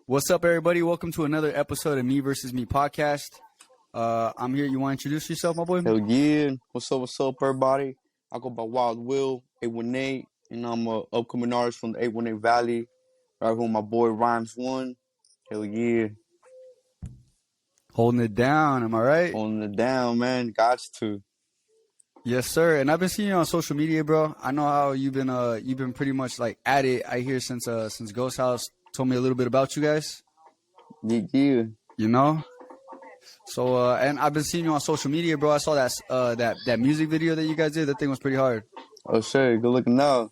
What's up, everybody? Welcome to another episode of MeVsMePodcast. I'm here. You want to introduce yourself, my boy? Hell yeah. What's up, everybody? I go by Wild Will, 818, and I'm a upcoming artist from the 818 Valley. Right here with my boy Rhymes One. Hell yeah. Holding it down, am I right? Holding it down, man. Gots to. Yes, sir. And I've been seeing you on social media, bro. I know how you've been pretty much like at it. I hear since Ghost House told me a little bit about you guys. Yeah. You know? So and I've been seeing you on social media, bro. I saw that music video that you guys did. That thing was pretty hard. Oh shit, good looking now.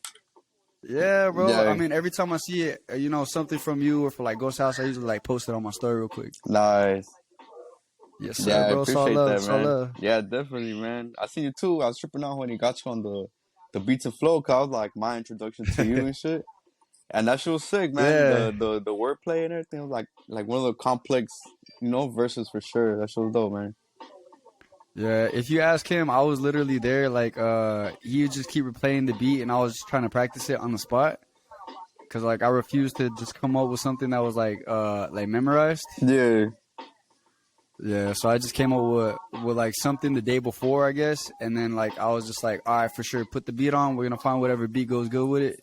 Yeah, bro. Yeah. I mean, every time I see it, something from you or for like Ghost House, I usually like post it on my story real quick. Nice. Yes, sir, Yeah, bro. I appreciate that, man. Love. Yeah, definitely, man. I seen you too. I was tripping out when he got you on the Beats and Flow, cause I was like my introduction to you and shit. And that shit was sick, man. Yeah. The wordplay and everything was like one of the complex, verses for sure. That shit was dope, man. Yeah, if you ask him, I was literally there. Like, he would just keep replaying the beat, and I was just trying to practice it on the spot. Cause like I refused to just come up with something that was like memorized. Yeah. Yeah, so I just came up with like something the day before, I guess, and then like I was just like, all right, for sure, put the beat on. We're gonna find whatever beat goes good with it.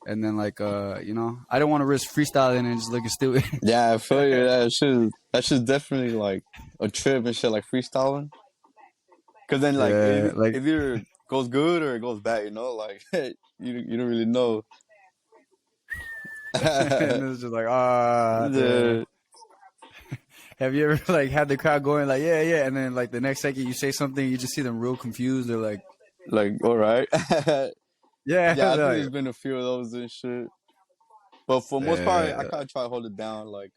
And then like I didn't want to risk freestyling and just looking stupid. Yeah, I feel you. That shit's definitely like a trip and shit, like freestyling. Cause then like Yeah, it either goes good or it goes bad, like you don't really know. and it was just like Yeah. Have you ever like had the crowd going like yeah, and then like the next second you say something, you just see them real confused. They're like all right. yeah. I think there's been a few of those and shit. But for the most part, I kind of try to hold it down. Like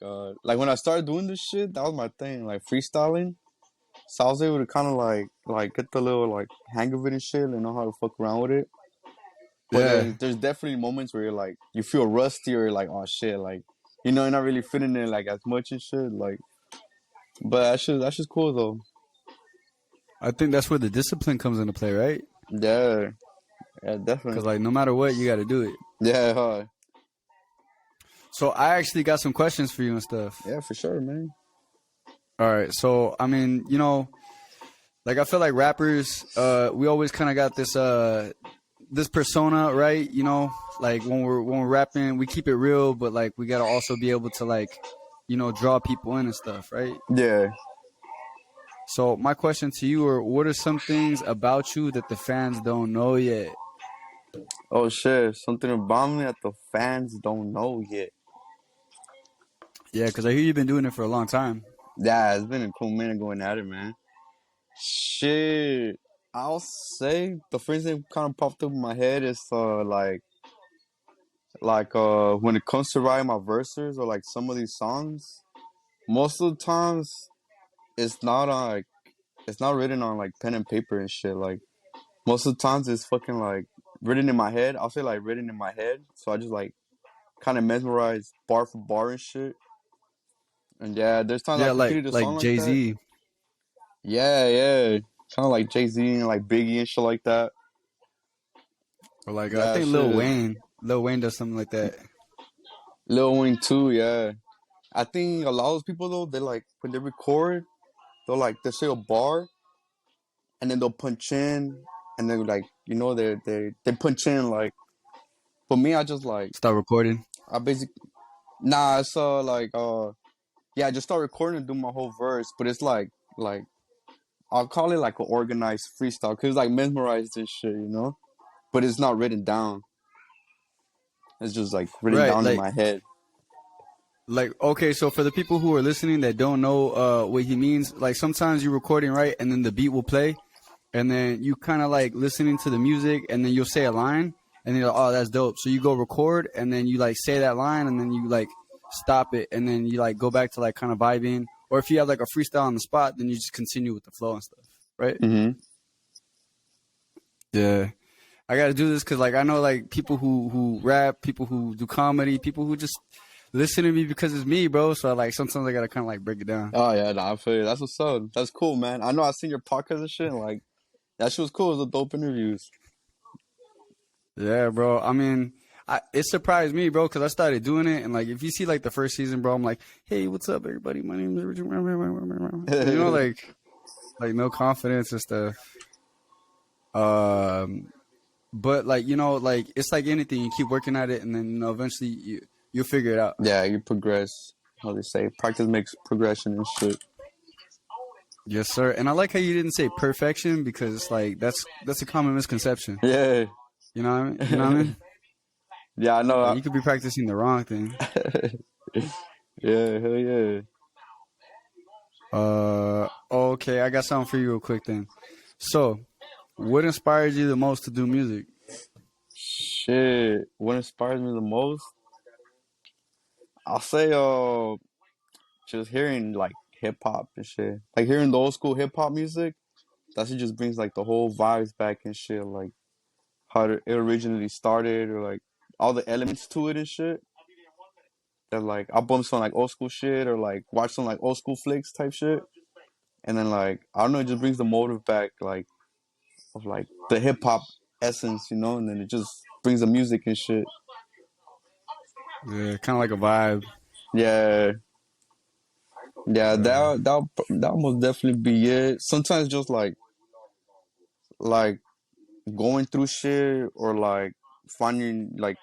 when I started doing this shit, that was my thing, like freestyling. So I was able to kind of like get the little like hang of it and shit, and know how to fuck around with it. But there's definitely moments where you're like you feel rusty or you're like, oh shit, like you're not really fitting in like as much and shit, like. But that's just cool though. I think that's where the discipline comes into play, right? Yeah, definitely. Because like no matter what, you got to do it. Yeah. Huh. So I actually got some questions for you and stuff. Yeah, for sure, man. All right. So I mean, like I feel like rappers, we always kind of got this persona, right? Like when we're rapping, we keep it real, but like we gotta also be able to like, draw people in and stuff, right? Yeah. So my question to you are, what are some things about you that the fans don't know yet? Oh shit, something about me that the fans don't know yet. Yeah, because I hear you've been doing it for a long time. Yeah, it's been a cool minute going at it, man. Shit, I'll say the first thing kind of popped up in my head is when it comes to writing my verses or like some of these songs, most of the times it's not written on like pen and paper and shit. Like most of the times it's fucking like written in my head. I'll say like written in my head. So I just like kind of mesmerize bar for bar and shit. And yeah, there's times I created a song like Jay-Z. that. Yeah. Kind of like Jay-Z and like Biggie and shit like that. Or like I think Lil Wayne does something like that. Lil Wayne too, yeah. I think a lot of those people though, they like when they record, they'll say a bar, and then they'll punch in, and then like they punch in like. For me, I just like start recording. I basically I just start recording and do my whole verse, but it's like I'll call it like an organized freestyle because it's like mesmerized and shit, but it's not written down. It's just like written down in my head. Like, okay, so for the people who are listening that don't know what he means, like sometimes you're recording, right? And then the beat will play. And then you kind of like listening to the music and then you'll say a line and then you're like, oh, that's dope. So you go record and then you like say that line and then you like stop it. And then you like go back to like kind of vibing. Or if you have like a freestyle on the spot, then you just continue with the flow and stuff, right? Mm-hmm. Yeah. I got to do this because like I know like people who rap, people who do comedy, people who just listen to me because it's me, bro. So like sometimes I gotta kind of like break it down. Oh yeah, I feel you. That's what's up. That's cool, man. I know I seen your podcast and shit. And, like that shit was cool. It was a dope interviews. Yeah, bro. I mean, it surprised me, bro, because I started doing it, and like, if you see like the first season, bro, I'm like, hey, what's up, everybody? My name is Richard. You know, like no confidence and stuff. Um, but like, like it's like anything, you keep working at it, and then eventually you'll figure it out. Yeah, you progress. How they say, practice makes progression and shit. Yes, sir. And I like how you didn't say perfection because it's like that's a common misconception. Yeah. You know what I mean? You know what I mean? Yeah, I know. Like you could be practicing the wrong thing. Yeah, hell yeah. Okay, I got something for you real quick then. So, what inspired you the most to do music? Shit. What inspires me the most? I'll say just hearing like hip hop and shit. Like hearing the old school hip hop music, that shit just brings like the whole vibes back and shit. Like how it originally started or like all the elements to it and shit. That like I'll bump some like old school shit or like watch some like old school flicks type shit. And then like I don't know, it just brings the motive back like of like the hip hop essence, you know, and then it just brings the music and shit. Yeah, kind of like a vibe. Yeah. Yeah, Uh, that must definitely be it. Sometimes just like going through shit or like finding like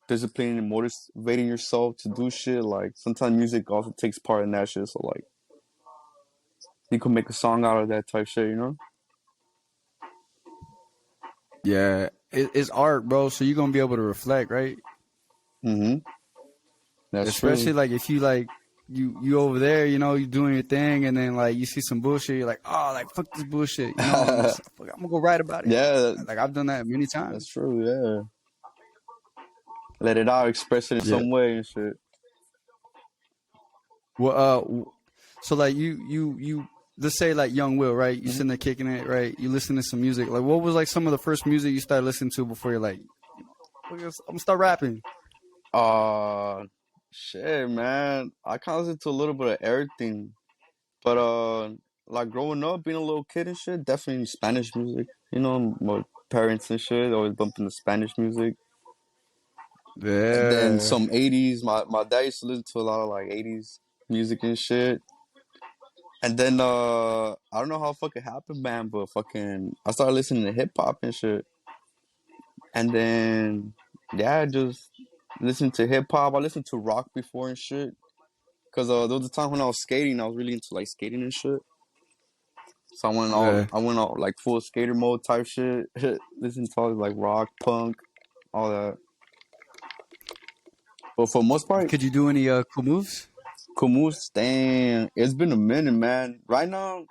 disciplining and motivating yourself to do shit. Like sometimes music also takes part in that shit. So like you could make a song out of that type shit, you know? yeah, it's art, bro. So you're gonna be able to reflect, right? Mm-hmm. That's true. Especially like if you like you over there, you doing your thing, and then like you see some bullshit, you're like, oh, like fuck this bullshit, and just fuck, I'm gonna go write about it. Yeah, Like I've done that many that's times. true. Yeah, let it out, express it in Yeah. some way and shit. Well, so like you let's say like Young Will, right? You Mm-hmm. sitting there kicking it, right? You listen to some music. Like, what was like some of the first music you started listening to before you're like, I'm gonna start rapping? Shit, man. I kind of listen to a little bit of everything, but like growing up, being a little kid and shit, definitely Spanish music. You know, my parents and shit always bumping the Spanish music, and then Yeah. some '80s. My dad used to listen to a lot of like '80s music and shit. And then I don't know how fucking happened, man, but fucking I started listening to hip hop and shit. And then yeah, I just listened to hip hop. I listened to rock before and shit. Cause there was a time when I was skating, I was really into like skating and shit. So Yeah. I went all like full skater mode type shit. Listening to all like rock, punk, all that. But for the most part, Could you do any cool moves? Camus, damn, it's been a minute, man. Right now,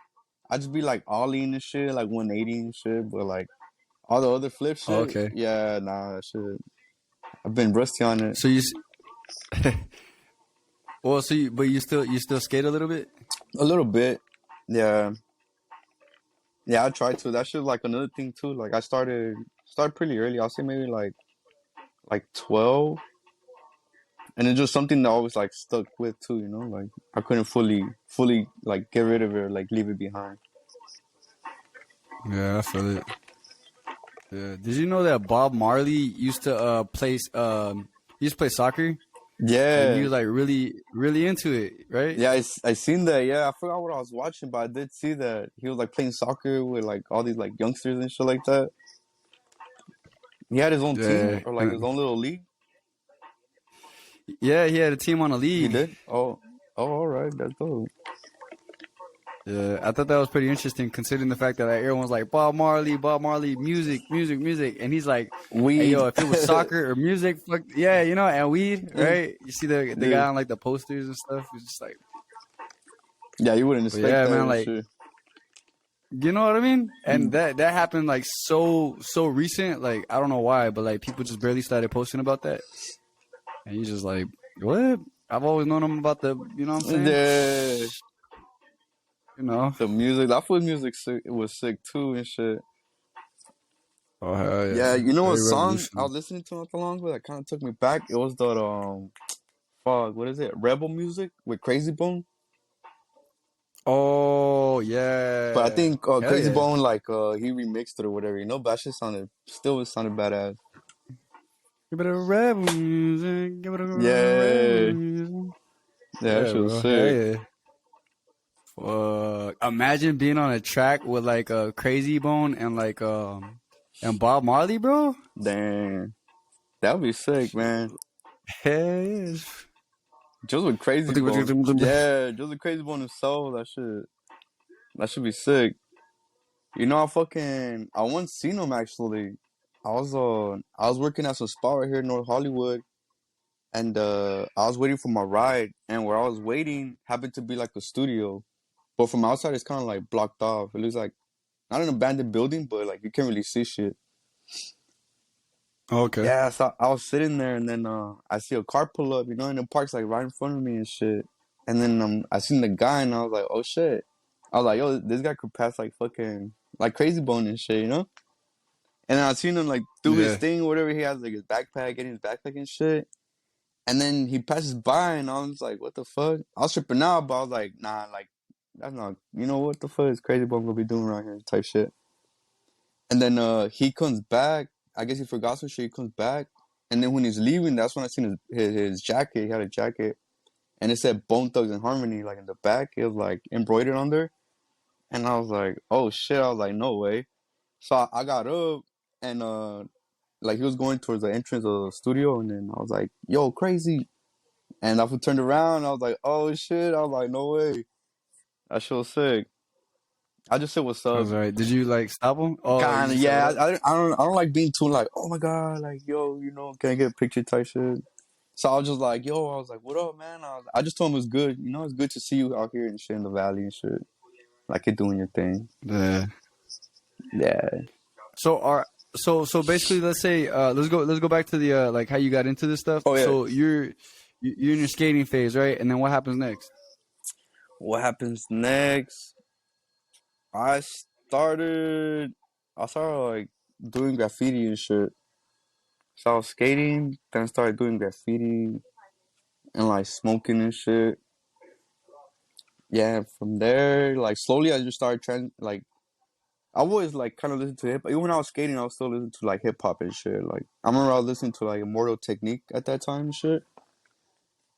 I just be like ollieing and shit, like 180 and shit. But like all the other flip Oh, shit, okay. yeah, nah, that shit. I've been rusty on it So well, but you still skate a little bit? a little bit. Yeah, yeah, I tried to. That shit like another thing too. Like I started pretty early. I'll say maybe like 12, and it's just something that I always like stuck with too. You know, like I couldn't fully like get rid of it or like leave it behind. Yeah, I feel it. Yeah. Did you know that Bob Marley used to he used to play soccer? Like he Yeah, was like really into it, right? yeah, I seen that. Yeah, I forgot what I was watching, but I did see that he was like playing soccer with like all these like youngsters and shit like that. He had his own team Yeah. or like his own little league. Yeah, he had a team on a He league. did. Oh, all right, that's dope. Yeah, I thought that was pretty interesting considering the fact that like, everyone's like Bob Marley, music, music, music, and he's like, "Hey, Weed. yo, if it was soccer or music, fuck yeah, and weed, right? You see the Yeah, guy on like the posters and stuff. He's just like, yeah, you wouldn't but expect yeah, that man, and like, shit. you know what I mean? And Mm. that happened like so recent. Like I don't know why, but like people just barely started posting about that, and he's just like, what? I've always known him about you know what I'm saying? Yeah, You know? the music. That foot music sick, it was sick too and shit. Oh hell Yeah, yeah, you know what very song I revolutionary. was listening to not too long ago that kind of took me back? It was the fuck, what is it? Rebel Music with Crazy Bone. Oh But I yeah, think hell Crazy yeah. Bone like he remixed it or whatever, you know. But that shit sounded badass. Give it a rebel music. Give it a rebel Yeah, music. yeah, that Yeah, shit was bro. Hell sick. yeah. Imagine being on a track with like a Crazy Bone and like and Bob Marley, bro. Damn, that would be sick, Shit. man. Hell yeah. Just with Crazy Bone, yeah, just with Crazy Bone himself. That should be sick. You know, I once seen him actually. I was working at some spot right here in North Hollywood, and I was waiting for my ride, and where I was waiting happened to be like a studio, but from outside it's kind of like blocked off. It looks like not an abandoned building, but like you can't really see shit. Okay. Yeah, so I was sitting there, and then I see a car pull up, you know, and the park's like right in front of me and shit. And then I seen the guy, and I was like, oh shit. I was like, yo, this guy could pass like fucking like Crazy Bone and shit, you know. And then I seen him like do his Yeah. thing, whatever he has, like his backpack, getting his backpack and shit. And then he passes by, and I was like, what the fuck? I was tripping out, but I was like, nah, like that's not, you know, what the fuck is Crazy Bone gonna be doing around here, type shit. And then he comes back. I guess he forgot some shit. He comes back, and then when he's leaving, that's when I seen his jacket. He had a jacket, and it said Bone Thugs and Harmony like in the back. It was like embroidered on there, and I was like, oh shit! I was like, no way. So I got up, and like he was going towards the entrance of the studio, and then I was like, yo, Crazy. And I turned around, I was like, oh shit! I was like, no way. That shit was sick. I just said what's I up. was alright. Did you like stop him? Oh, you Kind of, just said what yeah. up? I don't like being too like, oh my god, like yo, you know, can I get a picture type shit. So I was just like, yo, I was like, what up, man? I just told him it was good, you know, it's good to see you out here and shit in the valley and shit, like you're doing your thing. Yeah. Yeah. So so basically, let's say let's go back to the like how you got into this stuff. Oh yeah. So you're in your skating phase, right? And then what happens next? What happens next? I started, I started like doing graffiti and shit. So I was skating, then I started doing graffiti and like smoking and shit. Yeah, from there, like slowly, I just started trying like I always like kind of listen to hip. Even when I was skating, I was still listening to like hip hop and shit. Like I remember I was listening to like Immortal Technique at that time and shit.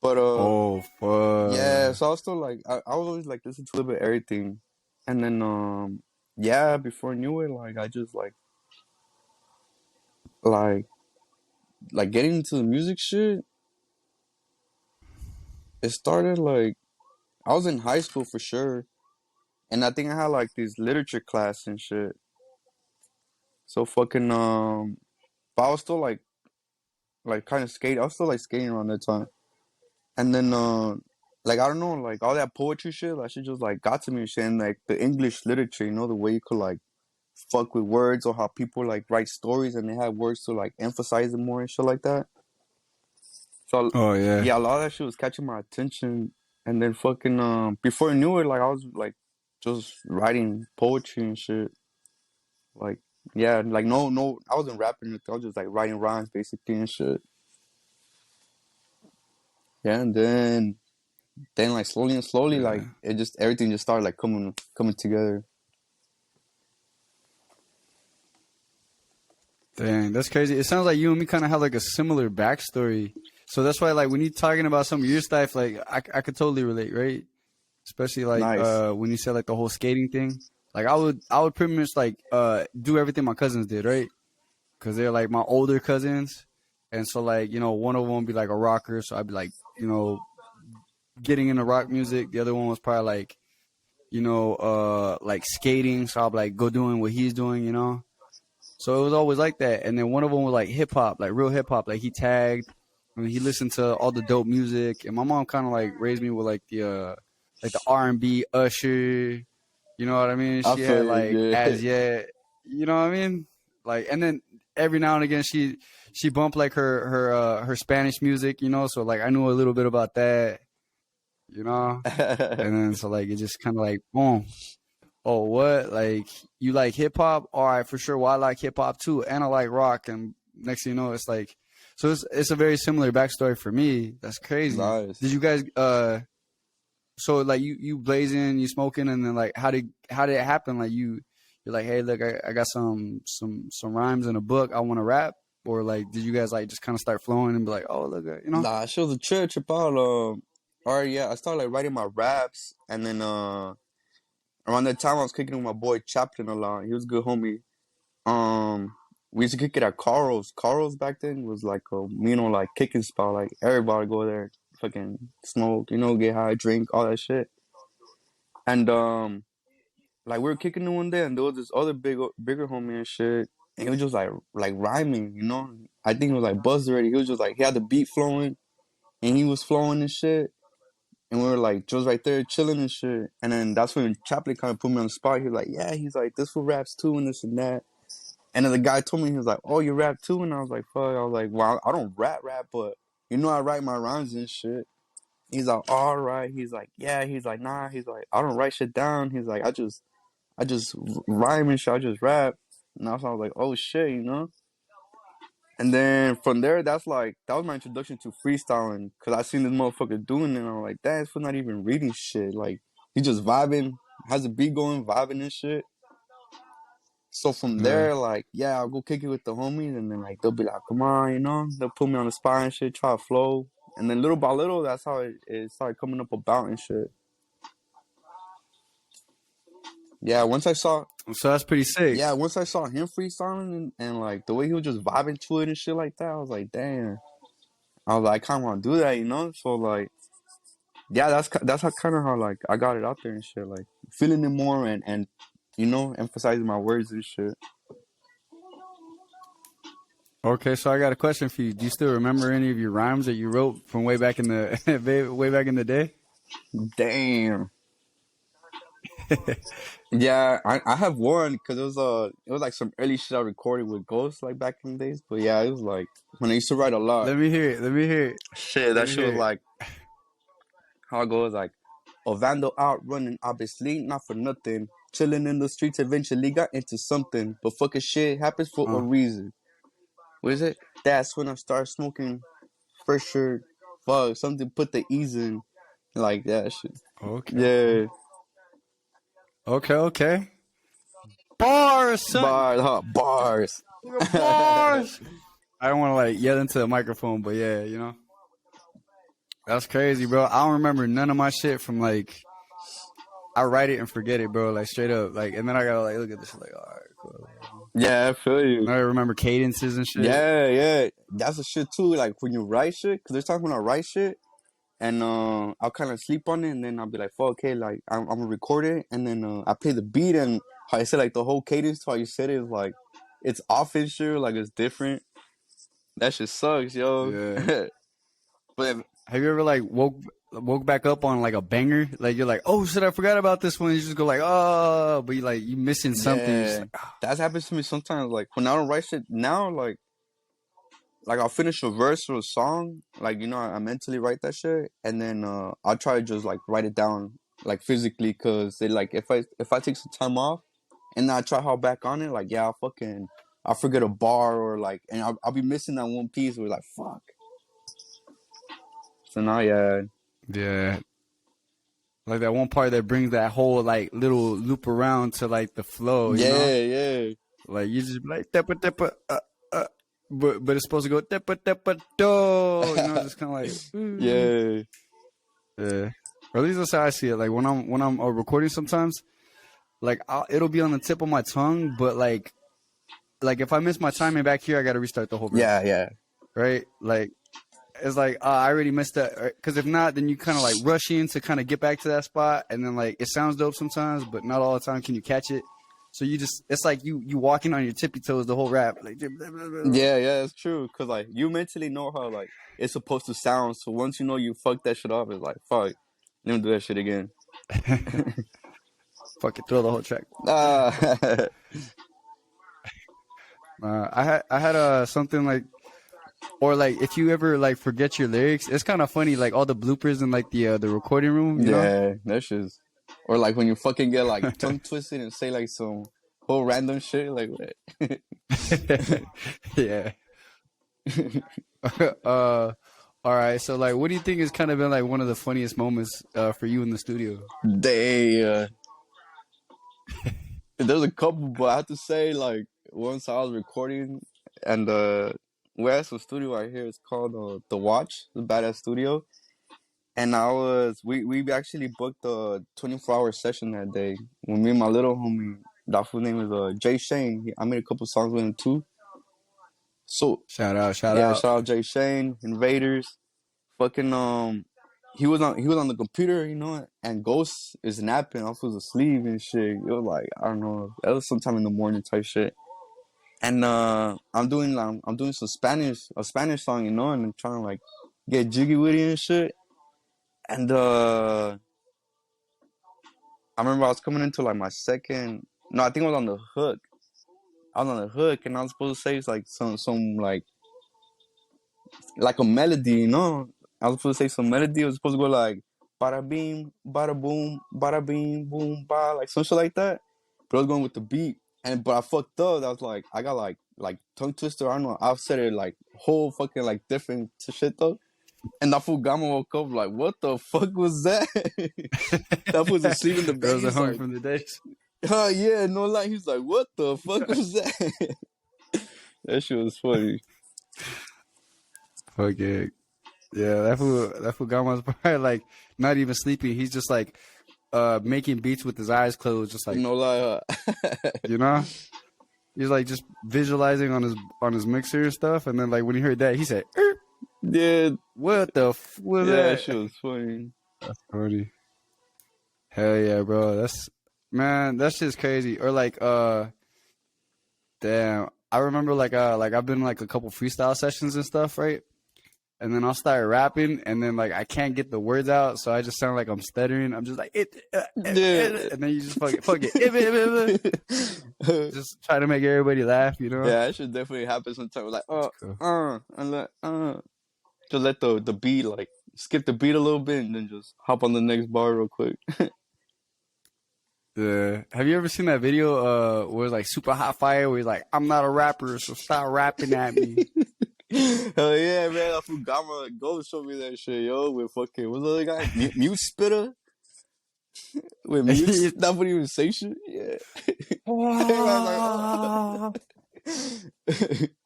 But Oh yeah. fuck. So I was still like I was always like listen to a little bit of everything, and then yeah, before I knew it, like I just like like getting into the music shit. It started like I was in high school for sure, and I think I had like this literature class and shit. So fucking but I was still like kind of skate. I was still like skating around that time. And then like I don't know, like all that poetry shit, that shit just like got to me and shit. And like the English literature, you know, the way you could like fuck with words or how people like write stories and they have words to like emphasize it more and shit like that. So Oh yeah. yeah, a lot of that shit was catching my attention. And then fucking before I knew it, like I was like just writing poetry and shit. Like yeah, like no I wasn't rapping, I was just like writing rhymes basically and shit. Yeah, and then like slowly and slowly, like Yeah. it just everything just started like coming together. Dang, that's crazy. It sounds like you and me kind of have like a similar backstory. So that's why, like, when you're talking about some of your stuff, like, I could totally relate, right? Especially like Nice. when you said like the whole skating thing. Like, I would pretty much like do everything my cousins did, right? Because they're like my older cousins, and so like one of them would be like a rocker, so I'd be like getting into rock music. The other one was probably like like skating, so I'd like go doing what he's doing. So it was always like that. And then one of them was like hip hop, like real hip hop. Like he tagged. I mean, he listened to all the dope music. And my mom kind of like raised me with like the R&B Usher. You know what I mean? I She had feel like you, yeah. as yet. You know what I mean? Like, and then every now and again she bumped like her Spanish music. So like I knew a little bit about that. You know. And then so like it just kind of like boom. Oh, what? Like, you like hip hop? All right, for sure. Well, I like hip hop too, and I like rock. And next thing you know, it's like, so it's a very similar backstory for me. That's crazy. Did Nice. you guys so like you blazing, you smoking, and then like how did it happen? Like you're like, hey, look, I got some rhymes in a book. I want to rap. or like did you guys like just kind of start flowing and be like, oh look, you know? Nah, she was a church about alright, yeah, I started like writing my raps, and then around that time I was kicking with my boy Chaplin a lot. He was a good homie. We used to kick it at Carl's. Carl's back then was like a like kicking spot. Like everybody go there, fucking smoke, get high, drink, all that shit. And like we were kicking it one day, and there was this other bigger homie and shit, and he was just like rhyming. I think it was like buzzed already. He was just like he had the beat flowing, and he was flowing and shit. And we were like just right there chilling and shit. And then that's when Chaplin kind of put me on the spot. He was like, yeah, he's like, this fool raps too and this and that. And then the guy told me, he was like, oh, you rap too? And I was like, fuck. I was like, well, I don't rap, but I write my rhymes and shit. He's like, all right. He's like, yeah. He's like, nah. He's like, I don't write shit down. He's like, I just rhyme and shit. I just rap. And I was like, oh shit, And then from there, that was my introduction to freestyling. Cause I seen this motherfucker doing it, and I'm like, that's for not even reading shit. Like, he just vibing, has a beat going, vibing and shit. So from there, like, yeah, I'll go kick it with the homies, and then like they'll be like, come on, they'll put me on the spot and shit, try to flow. And then little by little, that's how it started coming up about and shit. Yeah, once I saw. So that's pretty sick. Yeah, once I saw him freestyling and like the way he was just vibing to it and shit like that, I was like, damn. I was like, I kind of want to do that, So like, yeah, that's how kind of how like I got it out there and shit, like feeling it more and emphasizing my words and shit. Okay, so I got a question for you. Do you still remember any of your rhymes that you wrote from way back in the way back in the day? Damn. Yeah, I have one because it was like some early shit I recorded with Ghost like back in the days. But yeah, it was like when I used to write a lot. Let me hear it. Shit, that shit was like how it goes like Ovando out running, obviously not for nothing. Chilling in the streets, eventually got into something. But fucking shit happens for a reason. What is it? That's when I start smoking for sure. Fuck, something put the ease in. Like that shit. Okay. Yeah. Okay. Bars, son. Bars. Bars. I don't want to like yell into the microphone, but yeah, That's crazy, bro. I don't remember none of my shit from like I write it and forget it, bro. Like straight up. Like and then I gotta like look at this like, all right, cool. Yeah, I feel you. And I remember cadences and shit. Yeah. That's the shit too. Like when you write shit, because there's times when I write shit and I'll kind of sleep on it, and then I'll be like, fuck, okay, like I'm gonna record it, and then I play the beat, and how I said like the whole cadence to how you said it is like it's off and shit, like it's different. That shit sucks, yo. Yeah. But have you ever like woke back up on like a banger? Like you're like, oh shit, I forgot about this one. You just go like, oh, but you missing something. Yeah, like, oh. That happens to me sometimes. Like when I don't write shit now, like I'll finish a verse or a song, like I mentally write that shit, and then I'll try to just like write it down like physically, cause they like if I take some time off and then I try hard back on it, like yeah, I'll forget a bar or like, and I'll be missing that one piece where like fuck. So now yeah, like that one part that brings that whole like little loop around to like the flow. Yeah. Like you just be like tepa, but it's supposed to go tepa do. Just kind of like yeah. Or at least that's how I see it. Like when I'm recording sometimes, like it'll be on the tip of my tongue, but like if I miss my timing back here, I got to restart the whole verse. Yeah. Right? Like it's like I already missed that. Because if not, then you kind of like rush in to kind of get back to that spot, and then like it sounds dope sometimes, but not all the time can you catch it. So it's like you walking on your tippy toes the whole rap. Like yeah, it's true. Cause like you mentally know how like it's supposed to sound. So once you fuck that shit up, it's like fuck, let me do that shit again. Fuck it, throw the whole track. I had something like, or like if you ever like forget your lyrics, it's kind of funny. Like all the bloopers in like the recording room. You know? That shit's. Or like when you fucking get like tongue twisted and say like some whole random shit, like what? Yeah. All right. So like, what do you think has kind of been like one of the funniest moments for you in the studio? There's a couple, but I have to say like once I was recording and we have some studio right here. It's called The Watch, the Badass Studio. And we actually booked a 24-hour session that day. When me and my little homie, that fool's name is Jay Shane. I made a couple songs with him too. So Shout out, shout yeah, out. shout out Jay Shane, Invaders. Fucking he was on the computer, and Ghost is napping. I was asleep and shit. It was like, I don't know, that was sometime in the morning type shit. And I'm doing some a Spanish song, and I'm trying to like get jiggy with it and shit. And I remember I was coming into like my second. No, I think I was on the hook. I was on the hook, and I was supposed to say it's like some like a melody. I was supposed to say some melody. It was supposed to go like bada beam, bada boom, bada beam, boom, ba, like some shit like that. But I was going with the beat, but I fucked up. I was like, I got like tongue twister. I don't know. I've said it like whole fucking like different shit though. And that fool Gama woke up like, what the fuck was that? That was asleep in the bed. Girls are He's home like, from the days. oh yeah, no lie. He's like, what the fuck was that? That shit was funny. Fuck yeah. Yeah, that fool Gama's probably like not even sleeping. He's just like making beats with his eyes closed, just like, No lie. you know? He's like just visualizing on his mixer and stuff, and then like when he heard that, he said, "Er, Yeah, what the f was yeah, that that?" shit was funny. That's funny. Hell yeah, bro. That's just crazy. Or like damn, I remember like I've been like a couple freestyle sessions and stuff, right? And then I'll start rapping, and then like I can't get the words out, so I just sound like I'm stuttering. I'm just like Yeah. and then you just fuck it, just try to make everybody laugh, you know? Yeah, that should definitely happen sometimes. Like, Cool. and like, just let the beat like skip the beat a little bit, and then just hop on the next bar real quick. Yeah. Have you ever seen that video where it's like super hot fire where he's like, I'm not a rapper, so stop rapping at me. Hell yeah, man! I forgot my go show me that shit, yo. With fucking what's the other guy? Mute Spitter. With Mute, that wouldn't even say shit. Yeah.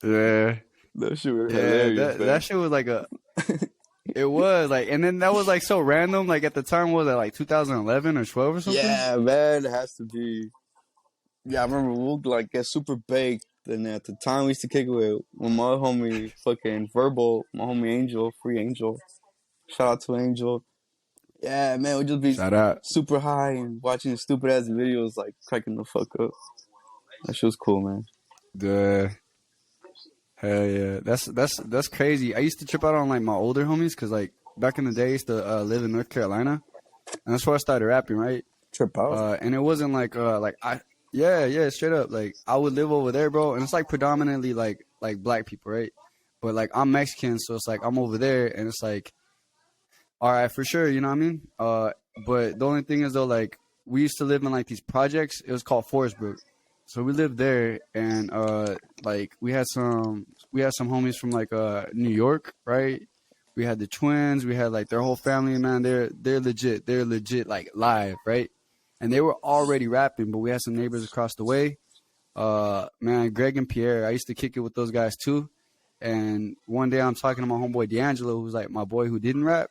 Yeah. That shit was Yeah, hilarious, man. that shit was like it was like, and then that was like so random. Like at the time, what was it like 2011 or 12 or something? Yeah, man, it has to be. Yeah, I remember we would like get super baked, and at the time we used to kick it with my homie fucking Verbal, my homie Angel, Free Angel. Shout out to Angel. Yeah, man, we'd just be Shout out. super high and watching stupid ass videos, like cracking the fuck up. That shit was cool, man. The hell yeah, that's crazy. I used to trip out on like my older homies because like back in the day, I used to live in North Carolina, and that's where I started rapping, right? Trip out. And it wasn't like yeah, straight up. Like I would live over there, bro, and it's like predominantly like black people, right? But like I'm Mexican, so it's like I'm over there, and it's like, all right, for sure, you know what I mean? But the only thing is though, like we used to live in like these projects. It was called Forestbrook, so we lived there, and like we had some homies from like New York, right? We had the twins. We had like their whole family, man. They're legit. They're legit like live, right? And they were already rapping, but we had some neighbors across the way. Man, Greg and Pierre, I used to kick it with those guys too. And one day I'm talking to my homeboy D'Angelo, who's like my boy who didn't rap,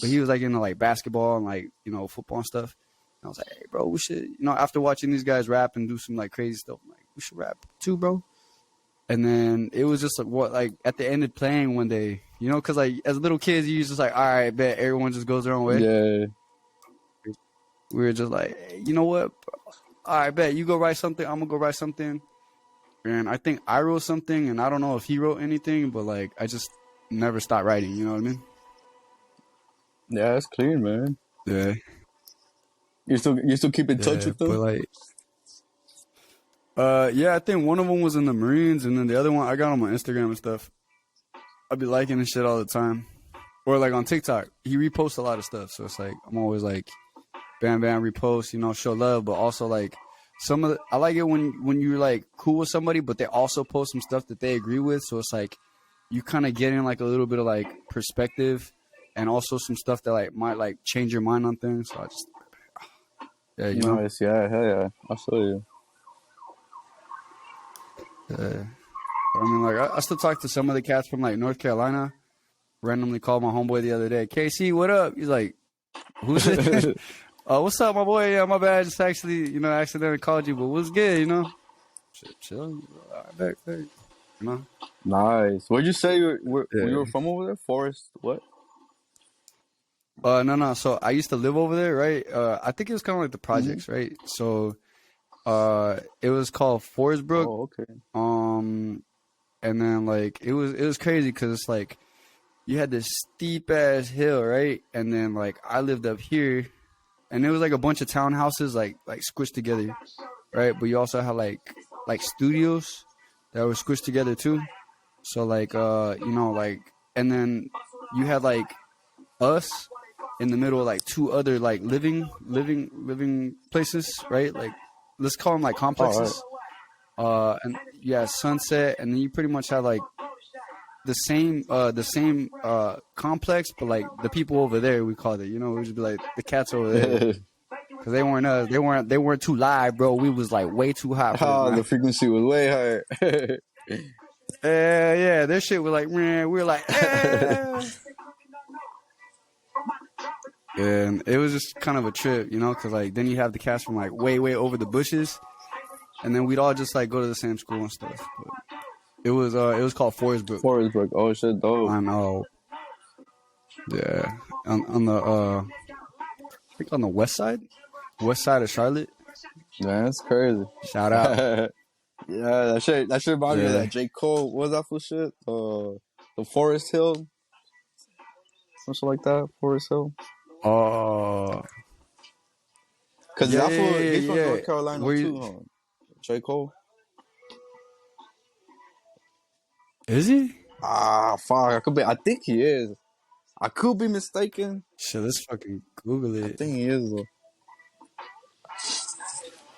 but he was like into like basketball and like, football and stuff. And I was like, hey, bro, we should, after watching these guys rap and do some like crazy stuff, I'm like, we should rap too, bro. And then it was just like at the end of playing one day, because like as little kids, you just like, all right, bet everyone just goes their own way. Yeah. We were just like, hey, you know what? All right, bet you go write something. I'm gonna go write something. And I think I wrote something, and I don't know if he wrote anything, but like I just never stopped writing. You know what I mean? Yeah, that's clean, man. Yeah. You still keep in touch with them? But like, yeah, I think one of them was in the Marines, and then the other one I got on my Instagram and stuff. I be liking his shit all the time, or like on TikTok, he reposts a lot of stuff. So it's like I'm always like, bam, repost, show love, but also like I like it when you're like cool with somebody, but they also post some stuff that they agree with. So it's like you kind of get in like a little bit of like perspective, and also some stuff that like might like change your mind on things. So I just Nice, yeah, hell yeah, I feel you. But I mean, like, I still talk to some of the cats from like North Carolina. Randomly called my homeboy the other day. KC, what up? He's like, who's it? What's up, my boy? Yeah, my bad. Just actually, accidentally called you, but what's good? Shit, chill. I bet, you know. Nice. Where'd you say you were Yeah. from over there? Forest? What? No. So I used to live over there, right? I think it was kind of like the Mm-hmm. projects, right? So, it was called Forsbrook. Oh, okay. And then like it was crazy because it's like you had this steep ass hill, right? And then like I lived up here, and it was like a bunch of townhouses like squished together, right? But you also had like studios that were squished together too. So like like, and then you had like us in the middle of like two other like living places, right? Like let's call them like All right. complexes. And yeah, Sunset, and then you pretty much have like the same complex, but like the people over there, we called it. It would just be like the cats over there because they weren't us. They weren't too live, bro. We was like way too hot for them, Ah, the man. frequency was way higher. Yeah, their shit was like, man, we were like, and it was just kind of a trip, because like then you have the cats from like way over the bushes, and then we'd all just like go to the same school and stuff. But it was called Forestbrook. Forestbrook. Oh shit, dope. I know. Yeah, on the I think on the west side of Charlotte. Man, that's crazy. Shout out. Yeah, that shit reminds me of Yeah. that J. Cole. What was that for shit? The Forest Hill, something like that. Forest Hill. Oh. Cause Yeah, that's yeah, what yeah, he's from yeah. North Carolina Where too, huh? J. Cole. is he? Ah, fuck. I think he is. I could be mistaken. Shit, let's fucking Google I it. think he is though.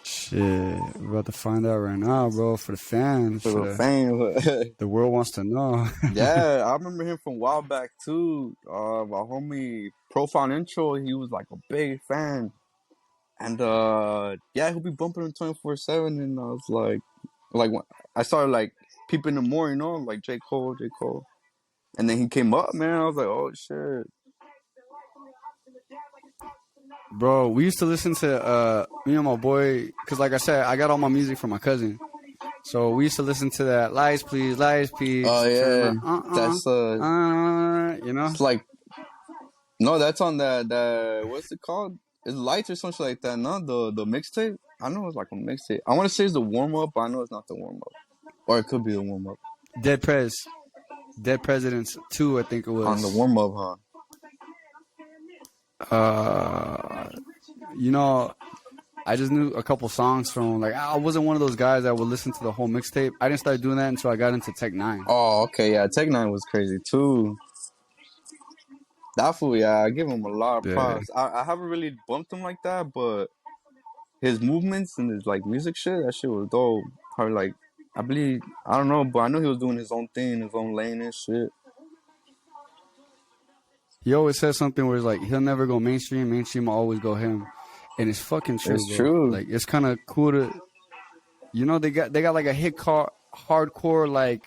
Shit, we're about to find out right now, bro. For the fans, For the fame. the world wants to know. Yeah, I remember him from a while back too. My homie Profile Intro, he was like a big fan. And yeah, he'll be bumping him 24/7, and I was like when I started like peeping him more, like J. Cole, J. Cole. And then he came up, man. I was like, oh shit. Bro, we used to listen to me and my boy, because like I said, I got all my music from my cousin. So we used to listen to that lies please, Oh turn yeah, up, that's it's like no, that's on the what's it called? It's lights or something like that. No, the mixtape. I know it's like a mixtape. I want to say it's the warm up, but I know it's not the warm up, or it could be the warm up. Dead Presidents 2, I think it On the was. warm up, huh? Uh, you know, I just knew a couple songs from like I wasn't one of those guys that would listen to the whole mixtape. I didn't start doing that until I got into Tech Nine. Oh, okay, yeah. Tech Nine was crazy too. That fool, yeah, I give him a lot of Yeah. props. I haven't really bumped him like that, but his movements and his like music shit, that shit was dope. Probably like I don't know, but I know he was doing his own thing, his own lane and shit. He always says something where it's like he'll never go mainstream. Mainstream will always go him, and it's fucking true, It's bro. true. Like it's kind of cool to, they got like a hardcore like,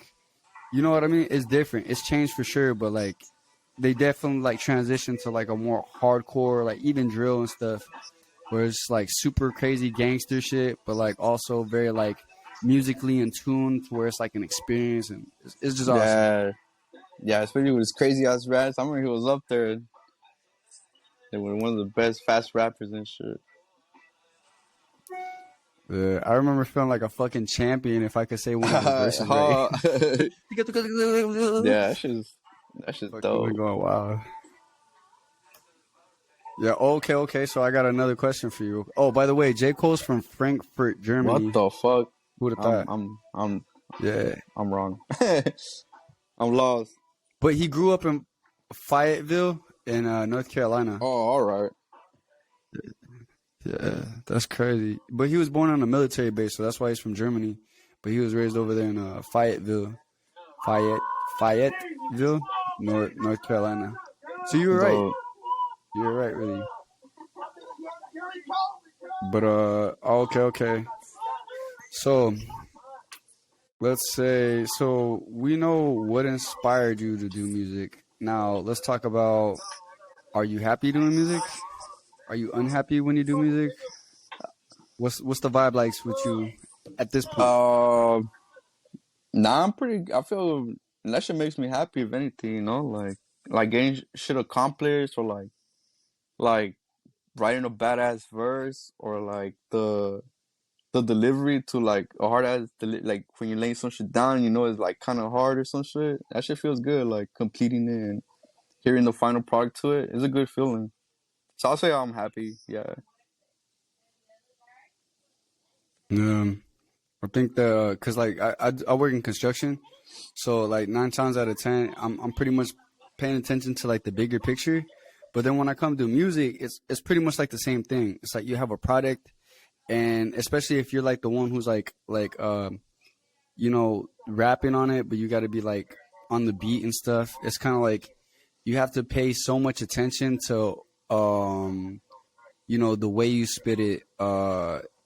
you know what I mean? It's different. It's changed for sure, but like they definitely like transition to like a more hardcore, like even drill and stuff, where it's like super crazy gangster shit, but like also very like musically in tune to where it's like an experience, and it's just awesome. Yeah. Yeah, especially with his crazy ass raps. I remember he was up there. They were one of the best fast rappers and shit. Yeah, I remember feeling like a fucking champion if I could say one of his verses right. yeah, Fucking that's just been dope. going wild. Yeah, okay. So I got another question for you. Oh, by the way, J. Cole's from Frankfurt, What Germany. the fuck? Who'd have I'm thought? I'm I'm Yeah. I'm wrong. I'm lost. But he grew up in Fayetteville in North Carolina. Oh, all right. Yeah, that's crazy. But he was born on a military base, so that's why he's from Germany. But he was raised over there in Fayetteville, North Carolina. So you were right. Dope. You were right, really. But okay. So let's say, so we know what inspired you to do music. Now let's talk about, are you happy doing music? Are you unhappy when you do music? What's the vibe like with you at this point? Uh, nah, I'm pretty. I feel that shit makes me happy. If anything, like getting shit accomplished, or like writing a badass verse, or like the delivery to like a hard ass like when you're laying some shit down, it's like kind of hard or some shit. That shit feels good. Like completing it and hearing the final product to it is a good feeling. So I'll say I'm happy. Yeah. I think cause like I work in construction, so like 9 times out of 10, I'm pretty much paying attention to like the bigger picture. But then when I come to music, it's pretty much like the same thing. It's like you have a product, and especially if you're like the one who's rapping on it, but you got to be like on the beat and stuff. It's kind of like you have to pay so much attention to the way you spit it,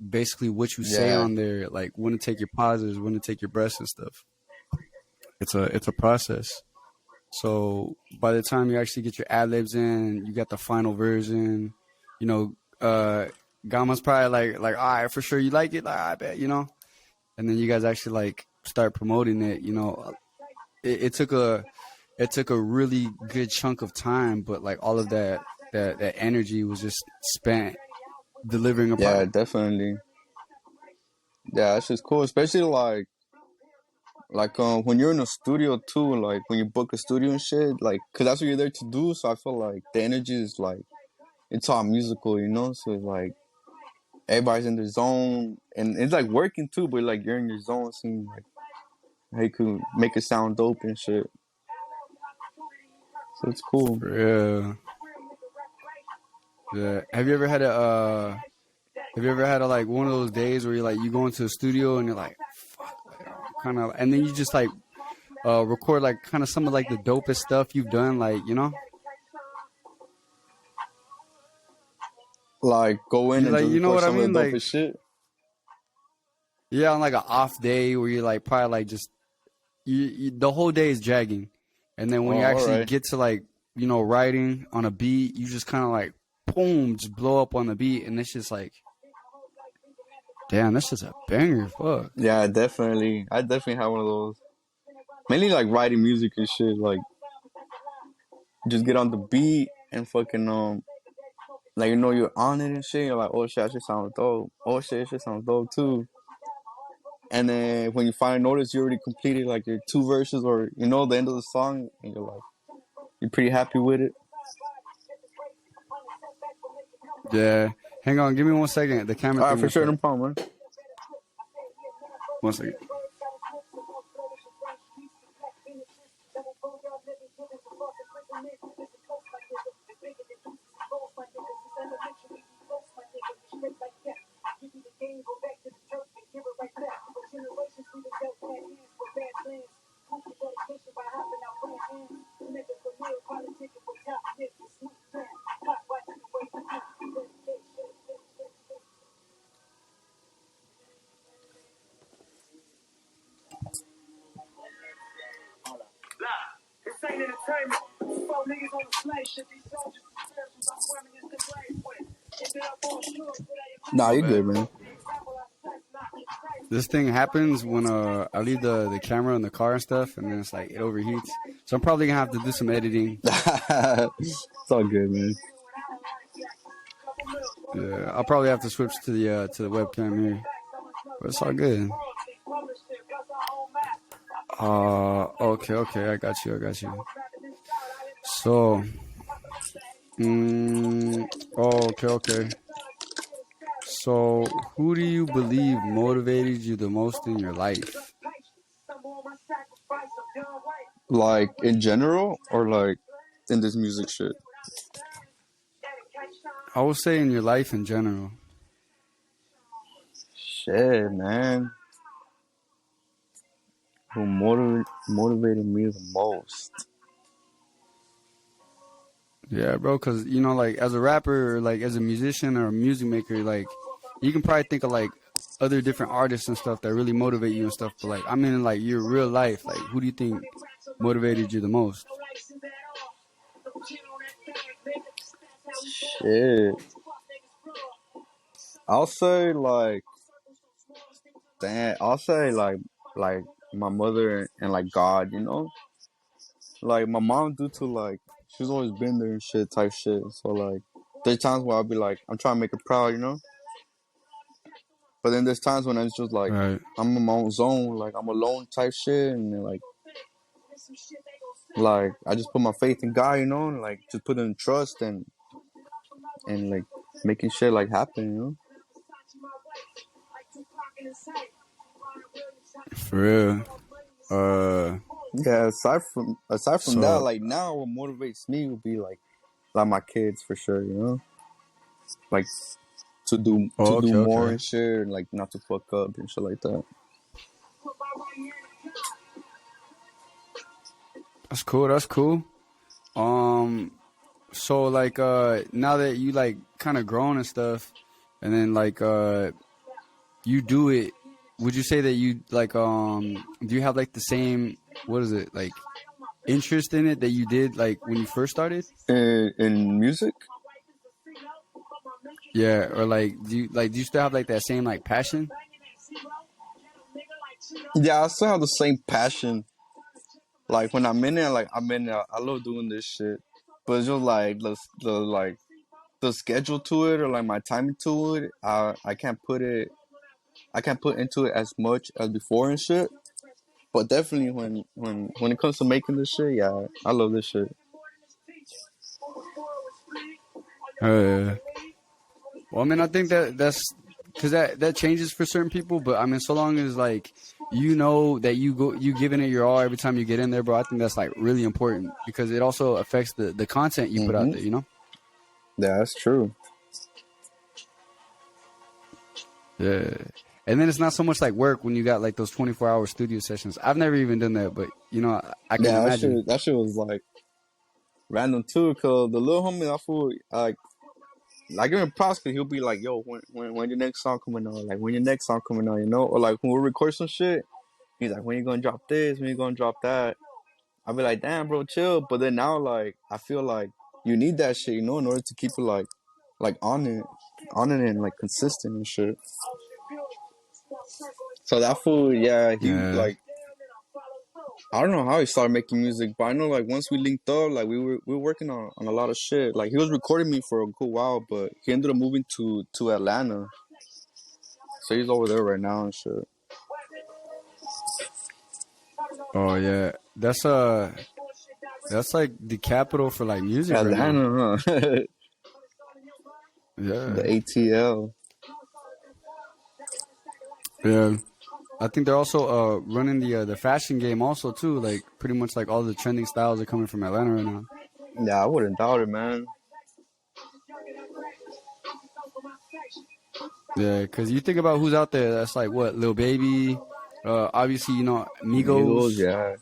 basically what you say Yeah. on there, like when to take your pauses, when to take your breaths and stuff. It's a process. So by the time you actually get your ad libs in, you got the final version, you know, Gama's probably like, all right, for sure you like it, like, I bet. And then you guys actually like start promoting it. It took a really good chunk of time, but like all of that energy was just spent delivering a Yeah, product. definitely. Yeah, that's just cool. Especially when you're in a studio too, like when you book a studio and shit, like because that's what you're there to do. So I feel like the energy is like it's all musical. So it's like everybody's in the zone, and it's like working too, but like you're in your zone, seeing like how you could make it sound dope and shit. So it's cool. Yeah. Yeah. Have you ever had like one of those days where you're like you go into the studio and you're like, fuck, like kind of, and then you just like record like kind of some of like the dopest stuff you've done, like. Like go in You and like, just you know record what I some of mean? the Like, dopest shit. yeah, on like an off day where you're like probably like just the whole day is dragging, and then Oh, when you all actually right. get to like writing on a beat, you just kind of like boom, just blow up on the beat, and it's just like, damn, this is a banger, fuck. Yeah, definitely. I definitely have one of those. Mainly like writing music and shit. Like just get on the beat and fucking like you're on it and shit. You're like, oh shit, that shit sounds dope. Oh shit, that shit sounds dope too. And then when you finally notice you already completed like your two verses or the end of the song, and you're pretty happy with it. Yeah, hang on, give me 1 second. The camera All right, thing for messed sure, no up. problem, man. 1 second. Nah, My you're bad. good, man. This thing happens when I leave the camera in the car and stuff, and then it's like it overheats. So I'm probably gonna have to do some editing. It's all good, man. Yeah, I'll probably have to switch to the webcam here, but it's all good. Okay, I got you. So, okay. So, who do you believe motivated you the most in your life? Like in general, or like in this music shit. I would say in your life in general. Shit, man. Who motivated me the most? Yeah, bro, because like as a rapper, or like as a musician or a music maker, like you can probably think of like other different artists and stuff that really motivate you and stuff. But like, I mean, like your real life, like who do you think motivated you the most? Shit. I'll say like, damn. I'll say like my mother and like God. You know, like my mom due to like she's always been there and shit type shit. So like, there's times where I'll be like, I'm trying to make her proud. You know. But then there's times when it's just like Right. I'm in my own zone, like I'm alone type shit, and then, like I just put my faith in God, you know, and like just put in trust and like making shit like happen, you know. For real. Yeah. Aside from that, So like now what motivates me would be like my kids for sure, you know, like to do okay, more okay. and shit, and like not to fuck up and shit like that. That's cool. That's cool. Um, so like now that you like kind of grown and stuff, and then like you do it, would you say that you like do you have like the same, what is it, like interest in it that you did like when you first started? In music, Yeah, or like do you still have like that same like passion? yeah, I still have the same passion. Like when I'm in there, like I'm in there, I love doing this shit. But it's just like the like the schedule to it or like my timing to it, I can't put into it as much as before and shit. But definitely when it comes to making this shit, yeah, I love this shit. Uh, well, I mean, I think that's because that changes for certain people, but I mean, so long as like you know that you giving it your all every time you get in there, bro. I think that's like really important because it also affects the content you put out Mm-hmm. there. You know? Yeah, that's true. Yeah. And then it's not so much like work when you got like those 24-hour studio sessions. I've never even done that, but you know, I can Yeah, imagine. that shit was like random too, cause the little homie, I feel like give him props, cause he'll be like, yo, when your next song coming on, like when your next song coming on, you know, or like when we record some shit, he's like, when you gonna drop this, when you gonna drop that. I'll be like, damn, bro, chill. But then now, like, I feel like you need that shit, you know, in order to keep it like on it and like consistent and shit. So that fool, yeah, he Yeah. like, I don't know how he started making music, but I know like once we linked up, like we were working on a lot of shit. Like he was recording me for a good while, but he ended up moving to Atlanta, so he's over there right now and shit. Oh yeah. That's like the capital for like music right now. Atlanta, huh? The Yeah. ATL. Yeah. I think they're also running the fashion game also too. Like pretty much like all the trending styles are coming from Atlanta right now. Yeah, I wouldn't doubt it, man. Yeah, because you think about who's out there. That's like what Lil Baby, obviously you know Migos, Migos. yeah.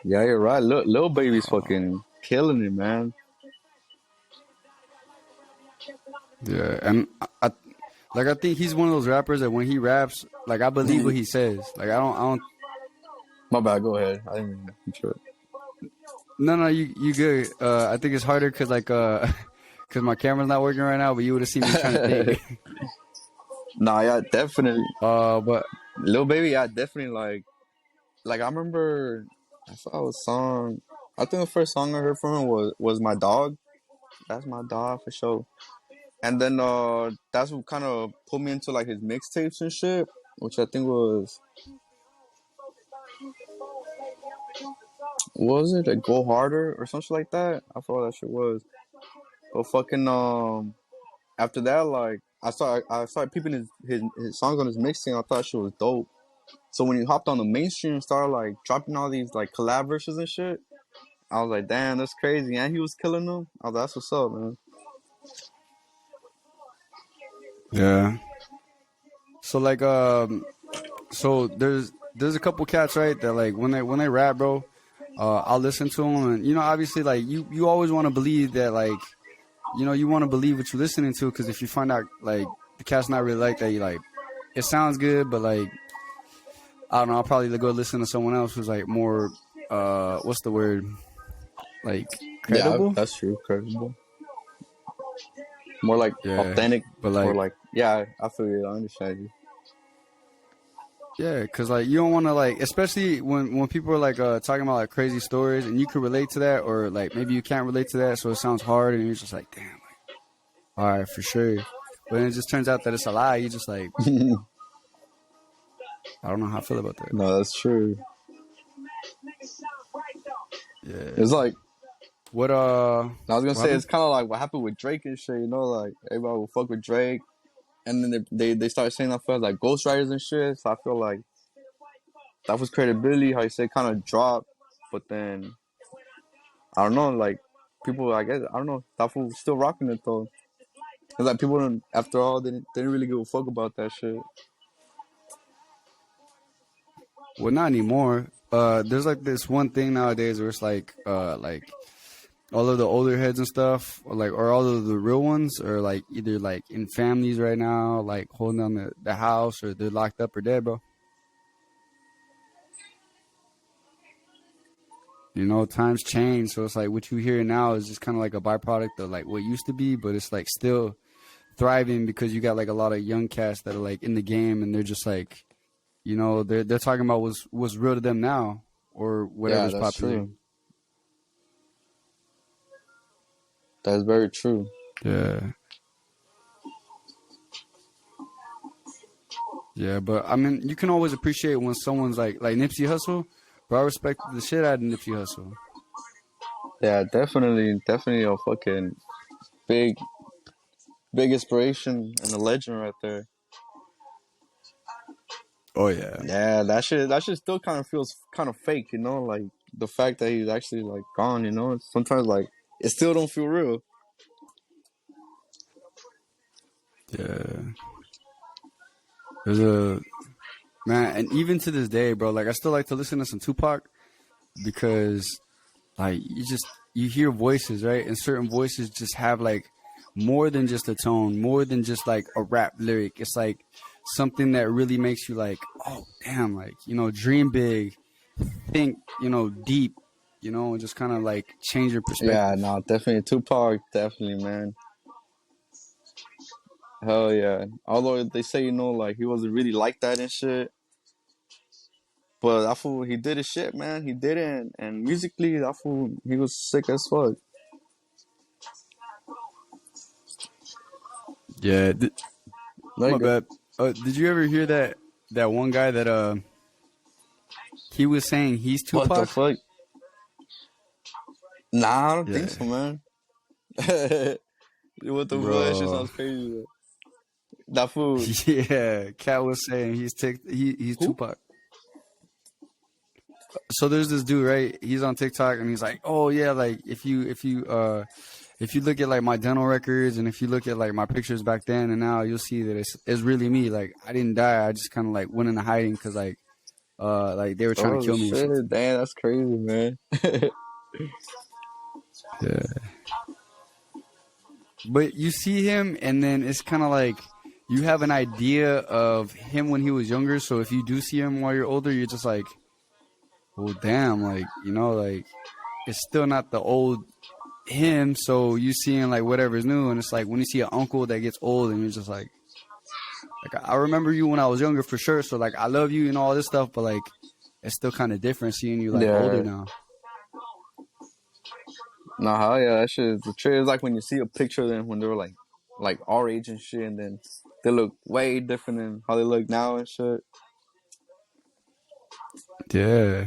Yeah, you're right. Lil Baby's fucking killing it, man. Yeah, and like I think he's one of those rappers that when he raps, like I believe what he says. Like I don't. My bad. Go ahead. I didn't mean to interrupt. No, you good. I think it's harder because like because my camera's not working right now. But you would have seen me trying to think. Nah, yeah, definitely. But Lil Baby, yeah, definitely. Like I remember, I saw a song. I think the first song I heard from him was "My Dog." That's my dog for sure. And then that's what kind of put me into like his mixtapes and shit, which I think was it like Go Harder or something like that. I forgot what that shit was. But fucking after that, like I started peeping his songs on his mixtape. I thought shit was dope. So when he hopped on the mainstream and started like dropping all these like collab verses and shit, I was like, damn, that's crazy. And he was killing them. I was like, that's what's up, man. yeah. So like so there's a couple cats right that like when they rap, bro. I'll listen to them, and you know, obviously, like you always want to believe that, like, you know, you want to believe what you're listening to, because if you find out like the cat's not really like that, you like, it sounds good, but like I don't know, I'll probably go listen to someone else who's like more what's the word? Like Yeah, credible? that's true. Credible. More like Yeah. authentic, But or like like, yeah, I feel you. I understand you. yeah, because like you don't want to like, especially when people are like talking about like crazy stories, and you can relate to that, or like maybe you can't relate to that, so it sounds hard, and you're just like, damn, like, all right, for sure. But then it just turns out that it's a lie. You just like, I don't know how I feel about that. No, that's true. Yeah. It's like, What I was gonna what say, happened? it's kind of like what happened with Drake and shit. You know, like everybody will fuck with Drake, and then they start saying that for like ghostwriters and shit. So I feel like that was credibility. How you say kind of dropped, but then I don't know, like people, I guess I don't know. That fool still rocking it though. It's like people don't, after all, they didn't really give a fuck about that shit. Well, not anymore. There's like this one thing nowadays where it's like all of the older heads and stuff, or all of the real ones are like either like in families right now, like holding down the house, or they're locked up or dead, bro. You know, times change, so it's like what you hear now is just kind of like a byproduct of like what used to be, but it's like still thriving because you got like a lot of young cats that are like in the game, and they're just like, you know, they're talking about what's real to them now, or Yeah, whatever's that's popular. true. That's very true. Yeah. Yeah, but I mean, you can always appreciate when someone's like Nipsey Hussle, bro. I respect the shit out of Nipsey Hussle. Yeah, definitely a fucking big, big inspiration and a legend right there. Oh yeah, Yeah, that shit still kind of feels kind of fake, you know, like the fact that he's actually like gone, you know. Sometimes like it still don't feel real. yeah. There's a man, and even to this day, bro. Like I still like to listen to some Tupac because like you hear voices, right, and certain voices just have like more than just a tone, more than just like a rap lyric. It's like something that really makes you like, oh damn, like you know, dream big, think, you know, deep, you know, and just kind of like change your Yeah, perspective. no, definitely Tupac, definitely, man. Hell yeah. Although they say, you know, like he wasn't really like that and shit. But that fool, he did his shit, man. He did it, and musically, that fool, he was sick as fuck. Yeah, my Like, bad. Did you ever hear that one guy that he was saying he's what the Tupac? fuck? Nah, I don't think Yeah, so, man. What the fuck? That shit bro. sounds crazy. Though. That fool, Yeah, Cat was saying he's who? Tupac. So there's this dude, right? He's on TikTok and he's like, "Oh yeah, like if you look at like my dental records, and if you look at like my pictures back then and now, you'll see that it's really me. Like I didn't die. I just kind of like went into hiding because like they were trying to Oh kill me or shit! something." Damn, that's crazy, man. Yeah. But you see him, and then it's kind of like you have an idea of him when he was younger. So if you do see him while you're older, you're just like, well, damn, like you know, like it's still not the old him. So you seeing like whatever's new, and it's like when you see an uncle that gets old, and you're just like I remember you when I was younger for sure. So like I love you and all this stuff, but like it's still kind of different seeing you like older Yeah. now. Nah, hell yeah, that shit is the truth. It's like when you see a picture of them when they were like our age and shit, and then they look way different than how they look now and shit. Yeah.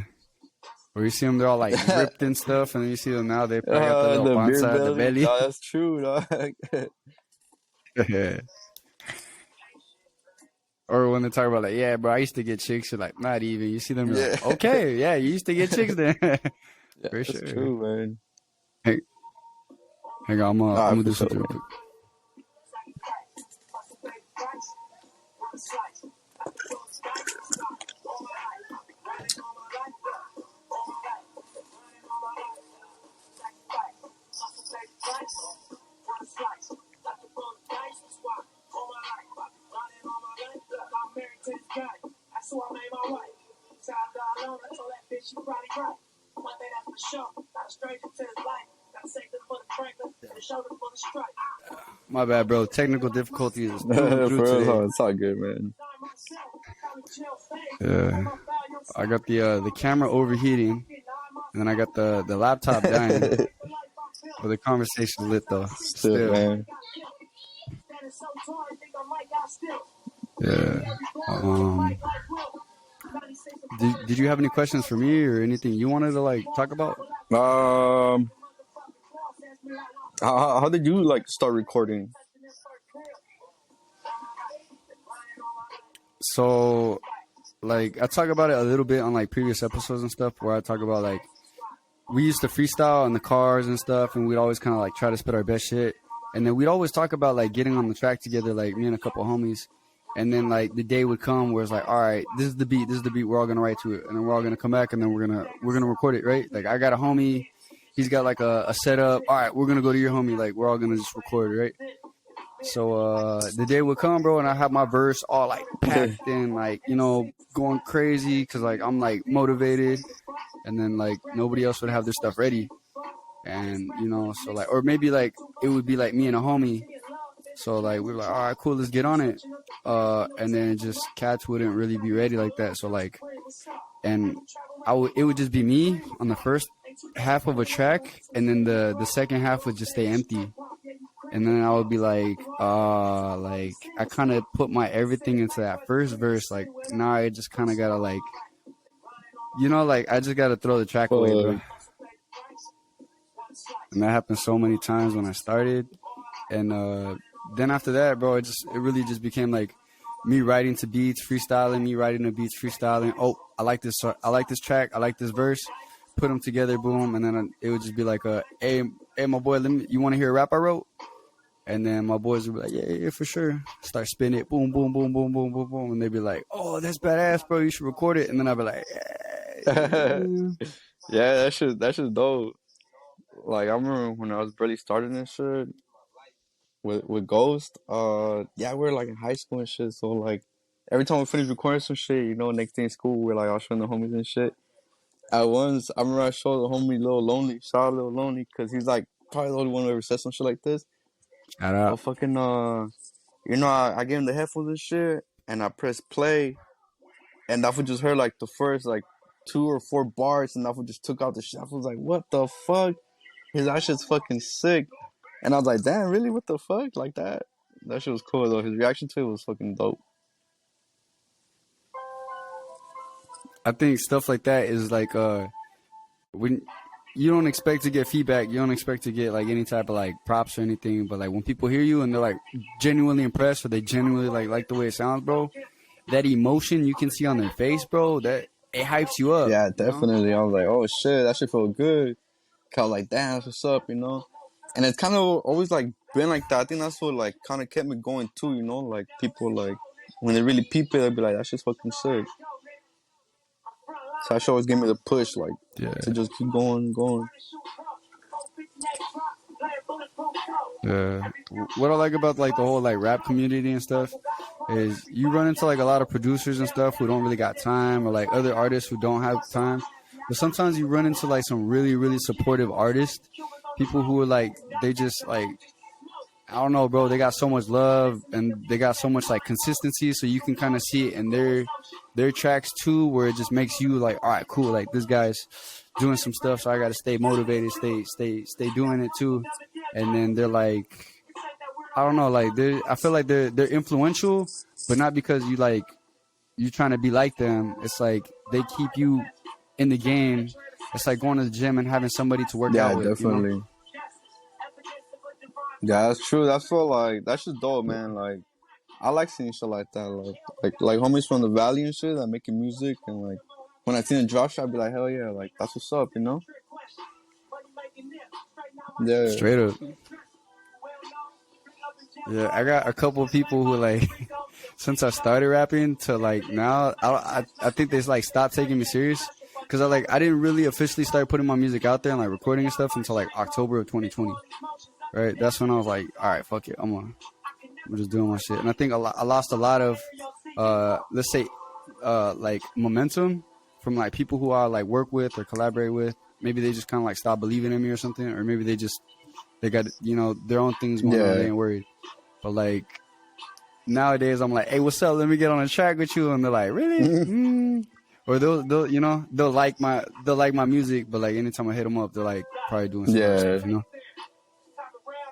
Or you see them, they're all like ripped and stuff, and then you see them now, they probably got the little The beer panza, the belly. belly. No, that's true, dog. Yeah. Or when they talk about like, yeah, bro, I used to get chicks. You're like, not even. You see them, you're Yeah. like, okay, yeah, you used to get chicks then, Yeah, for that's sure. true, man. Hey, hang on, I'm Alright, gonna for do sure, something real man. quick. My bad, bro. Technical difficulties is through and For through today. real, it's all good, man. Yeah, I got the camera overheating, and then I got the laptop dying. But the conversation's lit though. Still, man. Yeah. Did you have any questions for me or anything you wanted to like talk about? How did you like start recording? So, like, I talk about it a little bit on like previous episodes and stuff, where I talk about like we used to freestyle in the cars and stuff, and we'd always kind of like try to spit our best shit, and then we'd always talk about like getting on the track together, like me and a couple homies, and then like the day would come where it's like, all right, this is the beat, we're all gonna write to it, and then we're all gonna come back, and then we're gonna record it, right? Like I got a homie, he's got like a setup. All right, we're gonna go to your homie, like we're all gonna just record it, right? So the day would come, bro, and I have my verse all like packed in, like, you know, going crazy because like I'm like motivated, and then like nobody else would have their stuff ready, and you know, so like, or maybe like it would be like me and a homie, so like we were like, all right, cool, let's get on it, and then just cats wouldn't really be ready like that, so like, and it would just be me on the first half of a track, and then the second half would just stay empty. And then I would be like I kind of put my everything into that first verse. Like, now I just kind of got to like, you know, like I just got to throw the track away, bro. And that happened so many times when I started. And then after that, bro, it really just became like me writing to beats, freestyling, me writing to beats, freestyling. Oh, I like this track. I like this verse. Put them together, boom. And then it would just be like, hey, my boy, you want to hear a rap I wrote? And then my boys would be like, yeah, for sure. Start spinning it, boom, boom, boom, boom, boom, boom, boom. And they'd be like, oh, that's badass, bro. You should record it. And then I'd be like, yeah. Yeah, that shit's dope. Like, I remember when I was barely starting this shit with Ghost. Yeah, we were like in high school and shit. So like, every time we finish recording some shit, you know, next day in school, we're like all showing the homies and shit. At once, I remember I showed the homie Lil Lonely, shout out Lil Lonely, because he's like probably the only one who ever said some shit like this. Shout out. But fucking, you know, I gave him the headphones and shit, and I pressed play, and I just heard like the first like 2 or 4 bars, and I just took out the shit. I was like, what the fuck? That shit's fucking sick. And I was like, damn, really? What the fuck? Like that? That shit was cool though. His reaction to it was fucking dope. I think stuff like that is like when you don't expect to get feedback, you don't expect to get like any type of like props or anything, but like when people hear you and they're like genuinely impressed or they genuinely like the way it sounds, bro, that emotion you can see on their face, bro, that it hypes you up. Yeah, definitely. I was like, oh shit, that shit felt good. Cause I was like, damn, that's what's up, you know? And it's kind of always like been like that. I think that's what like kind of kept me going too, you know? Like people like when they really peep it, they'll be like, that shit's fucking sick. So that should always give me the push, like to just keep going. Yeah. What I like about like the whole like rap community and stuff is you run into like a lot of producers and stuff who don't really got time, or like other artists who don't have time. But sometimes you run into like some really, really supportive artists, people who are like, they just like, I don't know, bro, they got so much love and they got so much like consistency, so you can kind of see it in their tracks too, where it just makes you like, all right, cool, like this guy's doing some stuff, so I got to stay motivated, stay doing it too. And then they're like, I don't know, like I feel like they're influential, but not because you trying to be like them. It's like they keep you in the game. It's like going to the gym and having somebody to work out with. Yeah, definitely. You know? Yeah, that's true. That's feel like that's just dope, man. Like I like seeing shit like that. Like homies from the valley and shit that making music, and like when I see them drop shit, I'd be like, hell yeah, like that's what's up, you know? Yeah. Straight up. Yeah, I got a couple of people who like since I started rapping to like now, I think they like stopped taking me serious, because I didn't really officially start putting my music out there and like recording and stuff until like October of 2020. Right, that's when I was like, all right, fuck it, I'm just doing my shit. And I think I lost a lot of let's say like momentum from like people who I like work with or collaborate with. Maybe they just kind of like stop believing in me or something, or maybe they got their own things going on. They ain't worried. But like nowadays, I'm like, hey, what's up? Let me get on a track with you, and they're like, really? Or they'll like my music, but like anytime I hit them up, they're like probably doing some other stuff,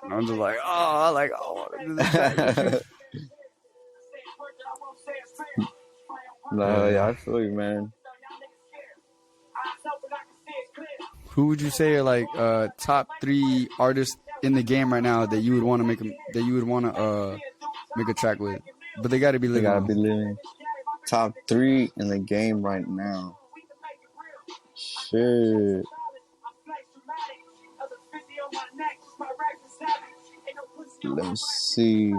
And I'm just like, I want to do this track with you. I feel you, man. Who would you say are like top 3 artists in the game right now that you would want to make a track with? But they got to be living. They got to be living. Top 3 in the game right now. Shit. Let's see.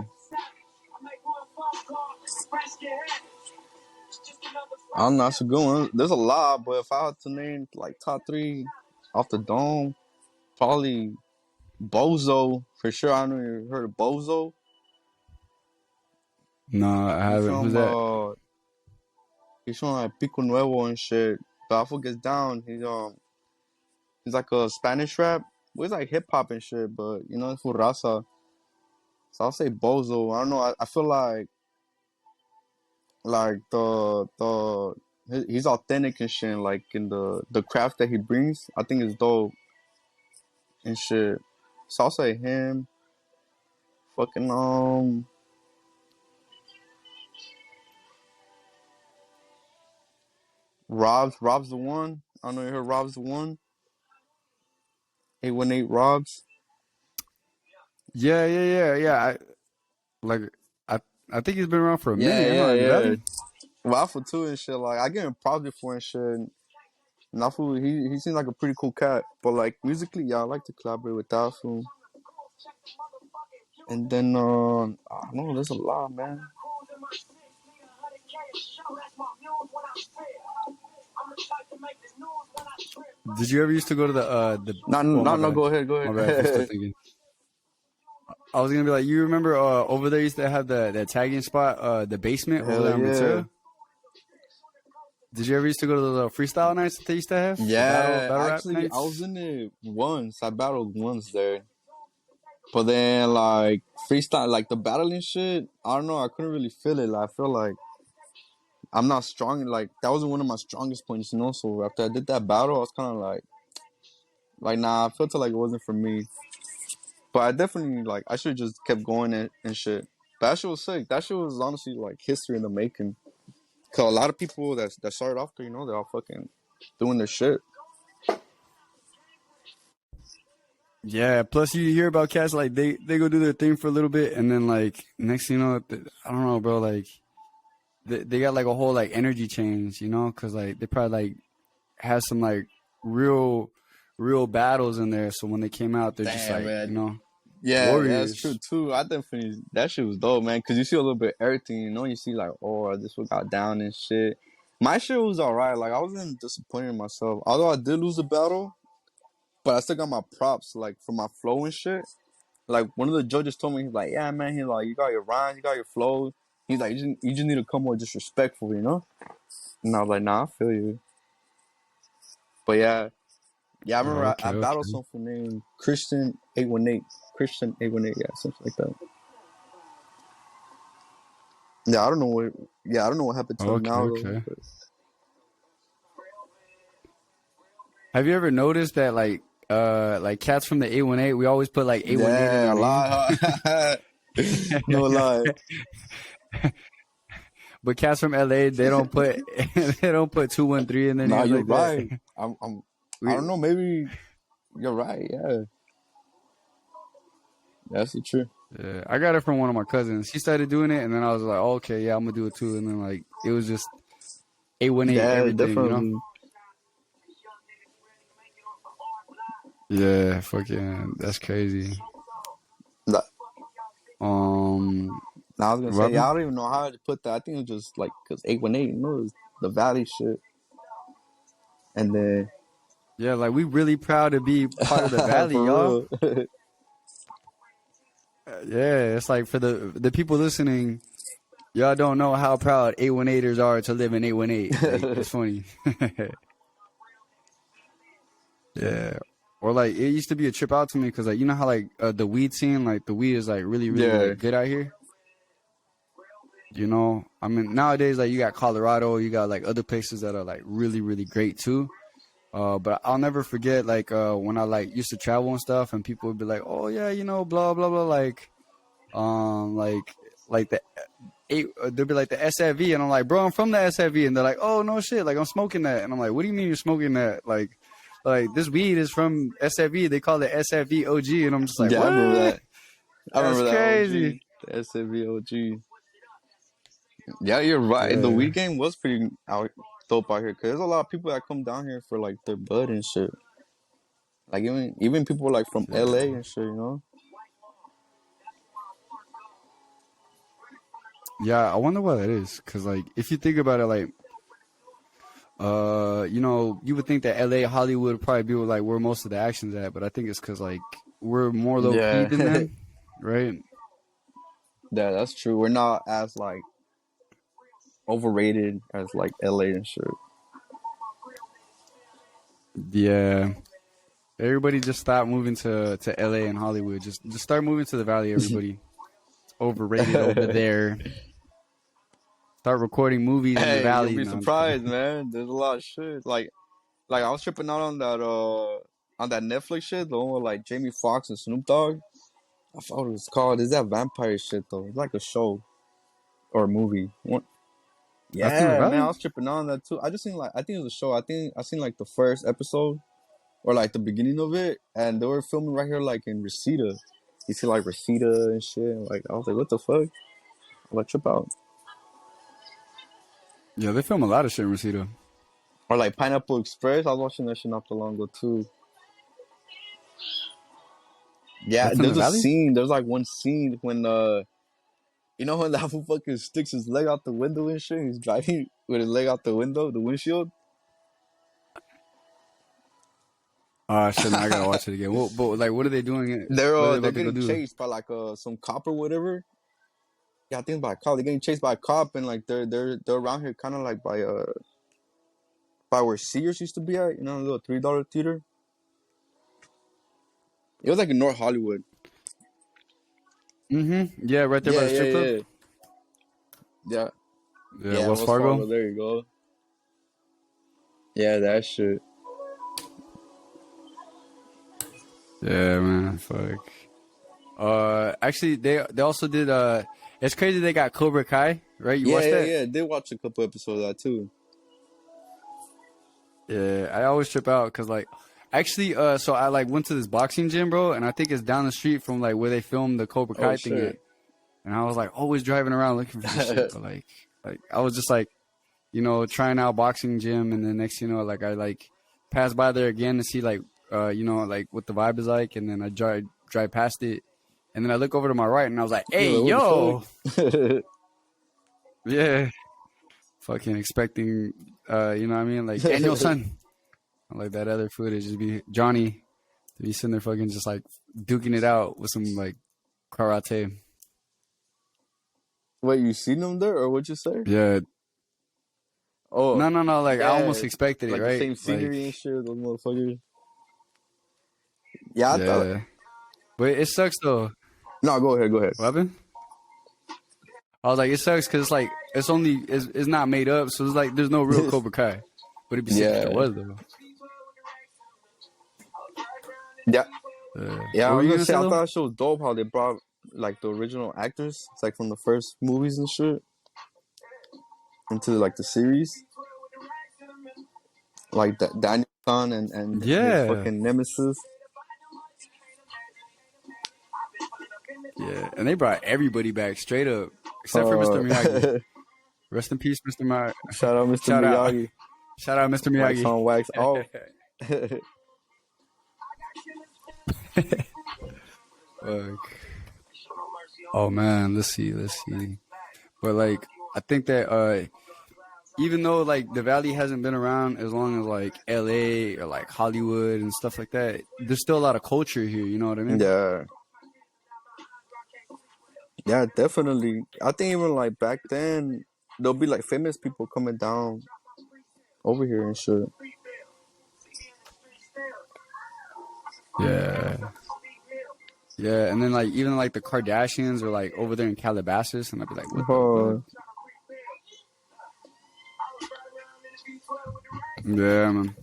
I'm not so good one. There's a lot, but if I had to name like top 3 off the dome, probably Bozo for sure. I don't know if you heard of Bozo. No, I haven't. Who's that? He's from like Pico Nuevo and shit. But I gets down. He's like a Spanish rap. Well, it's like hip hop and shit, but it's for raza. So I'll say Bozo. I don't know. I feel like he's authentic and shit. Like in the craft that he brings, I think is dope and shit. So I'll say him. Fucking Rob's the one. I don't know you heard Rob's the one. 818 Robs. Yeah. I think he's been around for a minute. Yeah. Waffle too and shit. Like I give him props before and shit. Nafu, he seems like a pretty cool cat. But like musically, I like to collaborate with Nafu. And then I don't know, there's a lot, man. Did you ever used to go to the? No, go ahead. My bad, I'm still thinking. I was gonna be like, you remember over there used to have that tagging spot, the basement over there in Ventura? Did you ever used to go to the freestyle nights that they used to have? Yeah, battle actually, rap nights? I was in it once. I battled once there. But then, like, freestyle, like, the battling shit, I don't know, I couldn't really feel it. Like, I feel like I'm not strong. Like, that wasn't one of my strongest points, So after I did that battle, I was kind of like, nah, I felt like it wasn't for me. But I definitely, like, I should have just kept going and shit. But that shit was sick. That shit was honestly, like, history in the making. Because a lot of people that started off there, they're all fucking doing their shit. Yeah, plus you hear about cats, like, they go do their thing for a little bit, and then, like, next thing you know, I don't know, bro, like, they got, like, a whole, like, energy change, Because, like, they probably, like, have some, like, real battles in there, so when they came out, they're just, like, man. warriors. That's true, too. I definitely, that shit was dope, man, because you see a little bit of everything, You see, like, this one got down and shit. My shit was alright. Like, I wasn't disappointed in myself. Although I did lose the battle, but I still got my props, like, for my flow and shit. Like, one of the judges told me, he's like, yeah, man, he's like, you got your rhymes, you got your flow. He's like, you just need to come more disrespectful, And I was like, nah, I feel you. But yeah, I remember I battled something named Christian 818. Christian 818, yeah, something like that. Yeah, I don't know what happened to him now. Okay. But... Have you ever noticed that, like cats from the 818, we always put like 818 in their name? No lie. But cats from LA, they don't put 213 in their name. Nah, you're right. I don't know. Maybe you're right. Yeah, that's the truth. Yeah, I got it from one of my cousins. He started doing it, and then I was like, oh, okay, yeah, I'm gonna do it too. And then like it was just 818 everything, definitely. Yeah, fucking, that's crazy. I was gonna say, I don't even know how to put that. I think it was just like, because 818, it was the Valley shit. And then... Yeah, like, we really proud to be part of the Valley, y'all. Yeah, it's like, for the people listening, Y'all don't know how proud 818ers are to live in 818. Like, it's funny. Yeah. Or like it used to be a trip out to me because like you know how like the weed scene, like the weed is like really like good out here. You know, I mean nowadays like you got Colorado, you got like other places that are like really great too. But I'll never forget like when I like used to travel and stuff, and people would be like, oh yeah, you know, blah blah blah, like the they'll be like the SFV, and I'm like, bro, I'm from the SFV, and they're like, oh no shit, like I'm smoking that, and I'm like, what do you mean you're smoking that? Like this weed is from SFV, they call it SFV OG, and I'm just like, Yeah, what? I remember that. I That's remember that crazy. OG, the SAV OG. Yeah, you're right. The Yeah, weed game was pretty dope out here because there's a lot of people that come down here for like their bud and shit. Like even people like from yeah, LA and shit, you know. yeah. I wonder why that is, cause like if you think about it, like you know, you would think that LA, Hollywood would probably be like where most of the action's at, but I think it's cause like we're more low key Yeah, than them, right? yeah, that's true. We're not as like overrated as like LA and shit. Yeah. Everybody just stop moving to LA and Hollywood. Just start moving to the Valley, everybody. It's overrated over there. Start recording movies in the Hey, you'll Valley. be No, I'm just kidding. surprised, man. There's a lot of shit. Like I was tripping out on that Netflix shit, the one with like Jamie Foxx and Snoop Dogg. I forgot what it was called. Is that vampire shit though? It's like a show or a movie. What? That's in the Yeah, man, I Valley? was tripping on that too. I just seen like I think it was a show. I think I seen like the first episode or like the beginning of it, and they were filming right here like in Reseda. You see like Reseda and shit. Like I was like, what the fuck? I like trip out. Yeah, they film a lot of shit in Reseda. Or like Pineapple Express. I was watching that shit not too long ago too. Yeah, That's in the there's a Valley? scene. There's like one scene when you know when that fool fucking sticks his leg out the window and shit. He's driving with his leg out the window, the windshield. Oh shit, now I gotta watch it again. But like, what are they doing? What are they They're about to go getting do? chased by like some cop or whatever. Yeah, I think by a cop. They're getting chased by a cop, and like they're around here, kind of like by where Sears used to be at. You know, a little $3 theater. It was like in North Hollywood. Mm-hmm. Yeah, right there by Yeah, the yeah, strip club. yeah, yeah, Yeah, yeah. Wells Wells Fargo. Fargo. There you go. Yeah, that shit. Yeah, man. Fuck. Actually, they also did. It's crazy they got Cobra Kai, right? You Yeah, watched yeah, that? yeah. Did watch a couple episodes of that too. Yeah, I always trip out because like, actually, so I like went to this boxing gym, bro, and I think it's down the street from like where they filmed the Cobra Oh Kai thing at. shit. And I was like always driving around looking for this shit, but like I was just like, you know, trying out boxing gym, and then next, you know, like I like pass by there again to see like, you know, like what the vibe is like, and then I drive past it, and then I look over to my right, and I was like, You're hey, like, what yo, the fuck? yeah, fucking expecting, you know what I mean, like Daniel son, like that other footage, just be Johnny to be sitting there fucking just like duking it out with some like karate. Wait, you seen them there, or what you say? Yeah, Oh, no, like I almost yeah, expected it, like the right? same Like, scenery and shit. Those motherfuckers. Yeah, I thought. yeah, but it sucks though. No, go ahead, go ahead. What happened? I was like, it sucks because it's like it's not made up, so it's like there's no real Cobra Kai. But it'd be sick if there Yeah, was though. yeah, yeah. What I were was you gonna gonna say, say I though? thought it was dope how they brought like the original actors, it's like from the first movies and shit, into like the series, like Daniel San and his Yeah, fucking nemesis. yeah, and they brought everybody back straight up except for Mr. Uh, Miyagi. Rest in peace, Mr. Miyagi. shout out Mr. Shout out, Miyagi, shout out, Mr. wax Miyagi. on, wax off. Fuck. Oh man, let's see. But like, I think that even though like the Valley hasn't been around as long as like LA or like Hollywood and stuff like that, there's still a lot of culture here, you know what I mean? Yeah, Yeah, definitely. I think even like back then, there'll be like famous people coming down over here and shit. Yeah. Yeah, and then like even like the Kardashians are like over there in Calabasas, and I'd be like, what the fuck? Uh, Yeah, man.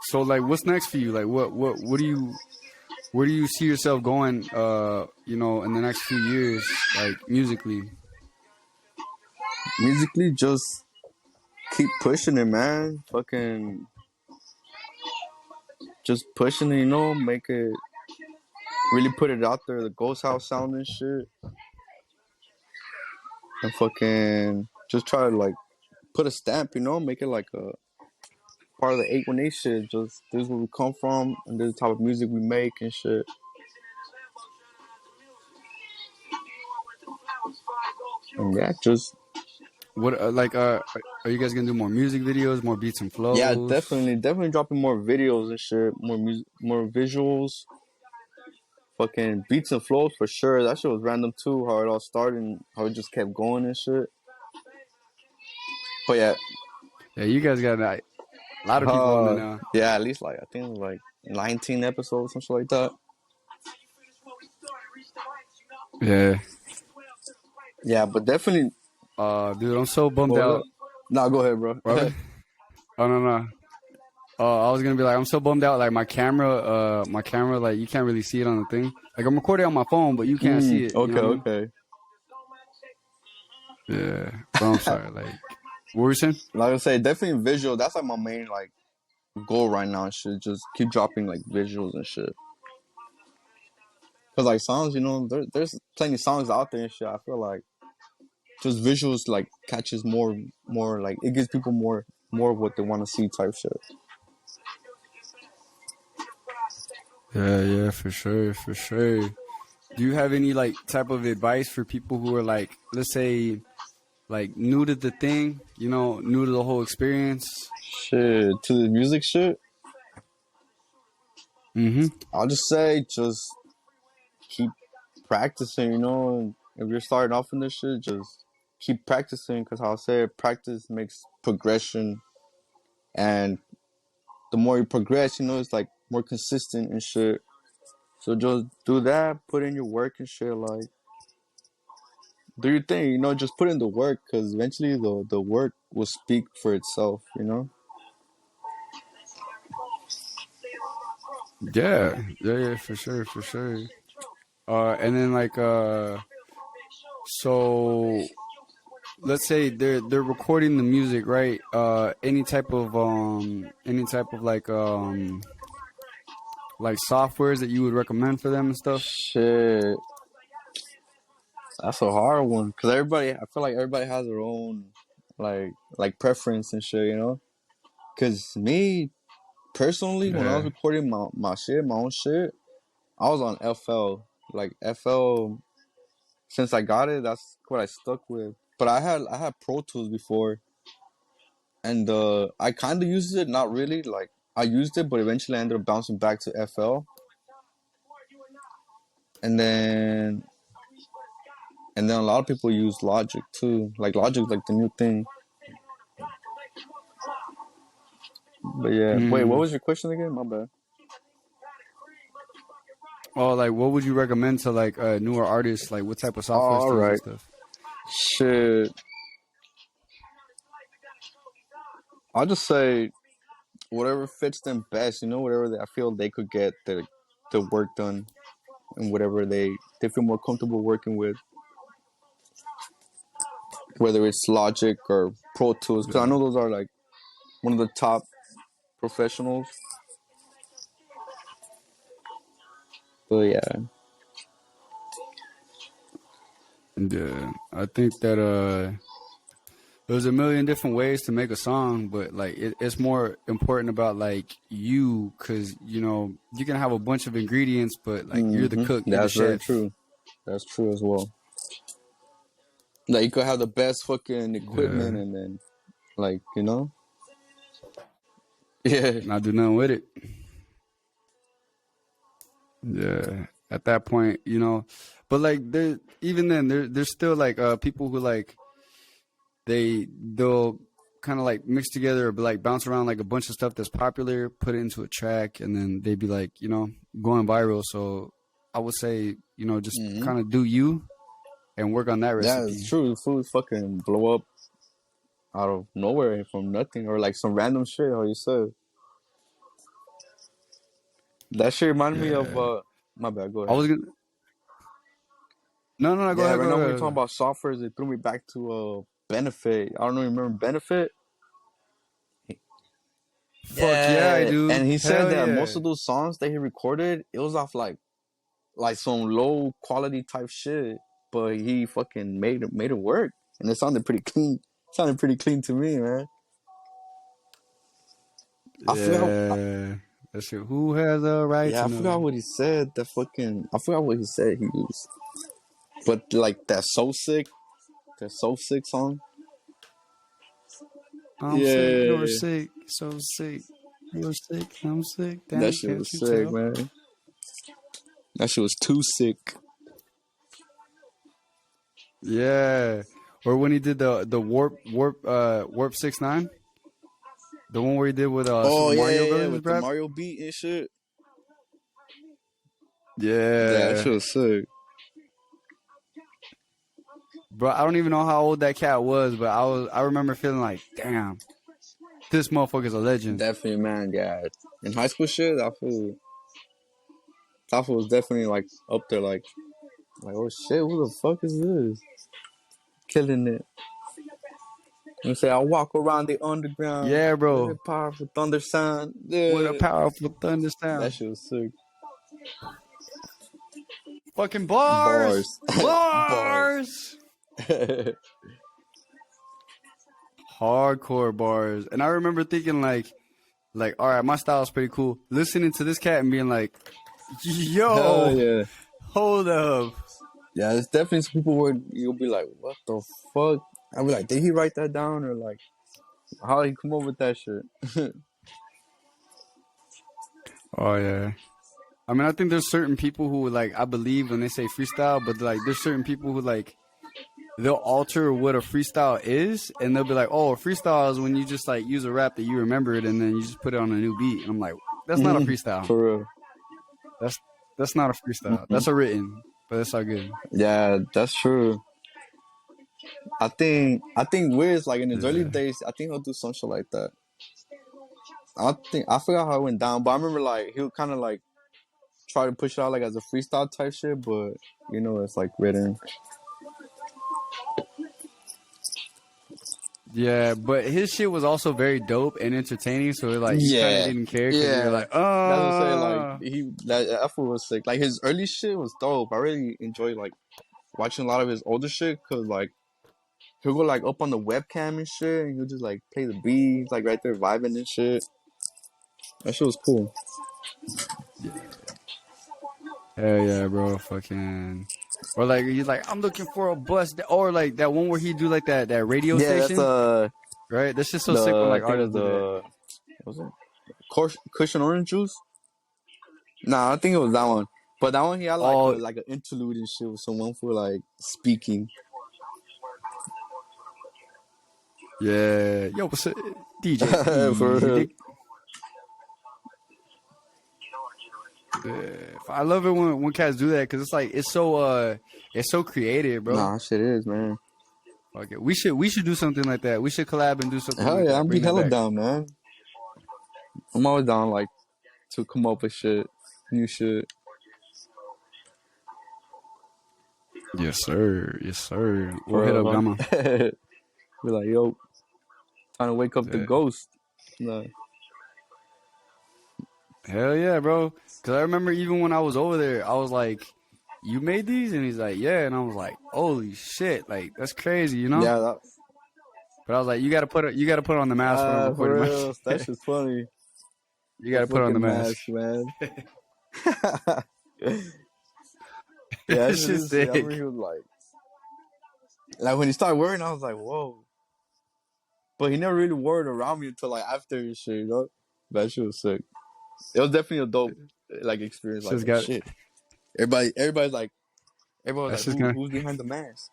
So like, what's next for you? Like, what do you where do you see yourself going? You know, in the next few years, like musically. musically, just keep pushing it, man. Fucking just pushing it, make it really put it out there, the ghost house sound and shit. And fucking just try to like put a stamp, make it like a part of the 818 shit. Just this is where we come from and this is the type of music we make and shit. And yeah, just What are you guys gonna do more music videos, more beats and yeah, flows? definitely dropping more videos and shit, more music, more visuals, fucking beats and flows for sure. That shit was random too, how it all started and how it just kept going and shit. But yeah, Yeah, you guys got a lot of people on there now. yeah, at least like I think it was like 19 episodes, something like that. Yeah. Yeah, but definitely. Dude, I'm so bummed What was out, up? Nah, go ahead, bro. Robert. Oh no no. I was gonna be like, I'm so bummed out. Like my camera, like you can't really see it on the thing. Like I'm recording on my phone, but you can't see it. You know Okay, what I mean? okay. Yeah, but I'm sorry. Like, what were you saying? Like I say, definitely visual. That's like my main like goal right now. And shit, just keep dropping like visuals and shit. Cause like songs, there's plenty of songs out there and shit. I feel like just visuals like catches more like it gives people more of what they want to see type shit. Yeah, for sure, for sure. Do you have any like type of advice for people who are like, let's say, like new to the thing, new to the whole experience? Shit to the music shit. Mm-hmm. I'll just say just keep practicing. And if you're starting off in this shit, just keep practicing. Cause how I say it, practice makes progression, and the more you progress, it's like more consistent and shit. So just do that, put in your work and shit, like do your thing, just put in the work because eventually the work will speak for itself. Yeah, for sure, for sure. And then like, so let's say they're recording the music, right? Any type of like softwares that you would recommend for them and stuff. Shit, that's a hard one because I feel like everybody has their own like preference and shit. Because me personally, when I was Yeah, recording my own shit, I was on FL. Like FL, since I got it, that's what I stuck with. But I had Pro Tools before, and I kind of used it, not really. Like I used it, but eventually I ended up bouncing back to FL, and then a lot of people use Logic too. Like Logic's like the new thing. But yeah, wait, what mm. was your question again? My bad. Oh, like what would you recommend to like newer artists? Like what type of softwares All to use and right, stuff? shit. I'll just say whatever fits them best. Whatever I feel they could get the work done, and whatever they feel more comfortable working with. Whether it's Logic or Pro Tools, because I Yeah. know those are like one of the top professionals. But yeah, Yeah, I think that there's a million different ways to make a song, but like it's more important about like you, because you can have a bunch of ingredients, but like you're the cook, you're the that's very chef. true. That's true as well. Like you could have the best fucking equipment, Yeah, and then yeah, not do nothing with it. Yeah, at that point, you know. But like even then there's still like people who like they'll kind of like mix together or like bounce around like a bunch of stuff that's popular, put it into a track, and then they'd be like, you know, going viral. So I would say, you know, just kind of do you and work on that recipe. Yeah, it's true. Food fucking blow up out of nowhere from nothing, or like some random shit. How you said that shit reminded me of. My bad. Go I ahead. was gonna. No, go Yeah, ahead, right go now when you're talking ahead. about softwares, it threw me back to Benefit. I don't know. You remember Benefit? Fuck yeah, I Yeah, do. and he said Hell that most yeah. of those songs that he recorded, it was off like some low quality type shit, but he fucking made it work, and it sounded pretty clean. Sounded pretty clean to me, man. I forgot. Yeah. That shit. Who has a right Yeah, to I know? forgot what he said. I forgot what he said he used. But like that so sick song. I'm sick, you're Yeah, sick, so sick. You're sick, I'm sick. that Damn, shit can't was you sick, tell? man. That shit was too sick. Yeah. Or when he did the warp 6 9, the one where he did with Oh Super yeah, Mario yeah, yeah, Brothers with the rap. Mario beat and shit. Yeah, that Yeah. shit was sick. Bro, I don't even know how old that cat was, but I remember feeling like, damn, this motherfucker's a legend. Definitely, man. Yeah, in high school shit, that fool was definitely like up there, like oh shit, who the fuck is this? Killing it. You say I walk around the underground Yeah, with a bro. powerful thunder sound. With a Yeah, powerful thunder that sound. shit was sick. Fucking bars! Bars, bars. Bars! Hardcore bars. And I remember thinking like, all right, my style is pretty cool. Listening to this cat and being like, Hell yo, yeah. hold up. Yeah, there's definitely some people where you'll be like, what the fuck? I'll be like, did he write that down? Or like, how did he come up with that shit? Oh yeah. I mean, I think there's certain people who like I believe when they say freestyle, but like there's certain people who like they'll alter what a freestyle is, and they'll be like, "Oh, a freestyle is when you just like use a rap that you remembered, and then you just put it on a new beat." And I'm like, "That's not a freestyle. For real. That's that's not a freestyle. That's a written, but that's all good." Yeah, that's true. I think Wiz, like in his early Yeah. days, I think he'll do some shit like that. I forgot how it went down, but I remember like he'll kind of like try to push it out like as a freestyle type shit, but it's like written. Yeah, but his shit was also very dope and entertaining, so like you kind of Yeah, didn't care because you're yeah. like, That's what I'm saying. Like that fool was sick. Like his early shit was dope. I really enjoyed like watching a lot of his older shit because like he'll go like up on the webcam and shit, and he'll just like play the beats like right there vibing and shit. That shit was cool. hell yeah, bro, fucking. Or like he's like, I'm looking for a bus, or like that one where he do like that radio Yeah, that's station, right? That's just so sick when the like I think it artists was do that. what was it cushion orange juice? Nah, I think it was that one. But that one he had Oh like an interlude and shit with someone for like speaking. yeah, yo, what's up, DJ For real. Dick? Yeah, I love it when cats do that because it's like it's so creative, bro. Nah, shit is, man. Okay, we should do something like that. We should collab and do something Hell like yeah, that. I'm be Bring that hella back. down, man. I'm always down like to come up with shit, new shit. Yes, sir. Yes, sir. We'll hit For up Gamma. be like, yo, trying to wake up the Yeah. ghost. Nah. Hell yeah, bro. Because I remember even when I was over there, I was like, "You made these?" And he's like, "Yeah." And I was like, "Holy shit! Like that's crazy, you know?" Yeah, But I was like, you gotta put on the mask when I'm recording for my real. That shit. shit's funny. You The gotta put on the fucking mask. mask, man. Yeah, that It's shit just is sick. I remember sick. he was like when he started wearing, I was like, whoa. But he never really wore it around me until like after and shit. That shit was sick. It was definitely a dope like experience. It's Like, just oh got shit. Everybody's like, That's just gonna. who's behind the mask?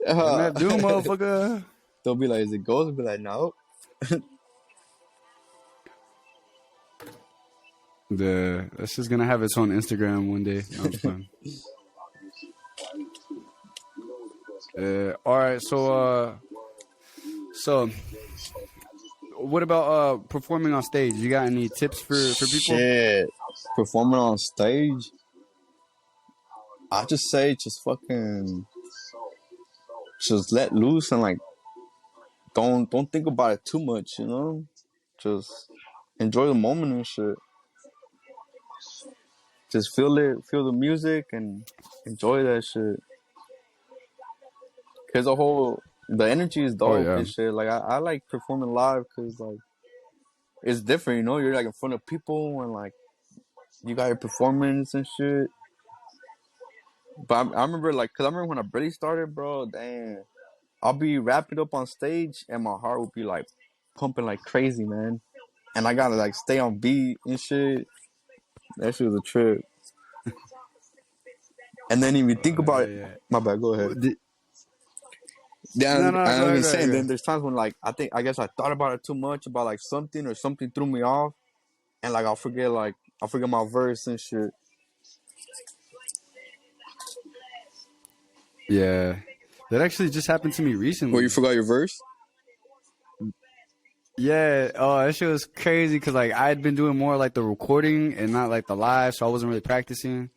MF Doom, motherfucker. They'll be like, is it Ghost? They'll be like, no. That's just gonna have its own Instagram one day. No, I'm just playing. All right, so what about performing on stage? You got any tips for people? Shit, performing on stage. I just say just fucking just let loose and like don't think about it too much, you know? Just enjoy the moment and shit. Just feel the music and enjoy that shit. Cause the energy is dope and shit. Like I like performing live cause like it's different, you know? You're like in front of people and like you got your performance and shit. But I remember like, cause I remember when I barely started, bro, damn. I'll be wrapping up on stage and my heart will be like pumping like crazy, man. And I gotta like stay on beat and shit. That shit was a trip. And then if you think about it, my bad, go ahead. No, I go was ahead, saying, then there's times when like I guess I thought about it too much about like something or something threw me off, and like I'll forget my verse and shit. Yeah, that actually just happened to me recently. Where you forgot your verse? Yeah, that shit was crazy because like I had been doing more like the recording and not like the live, so I wasn't really practicing.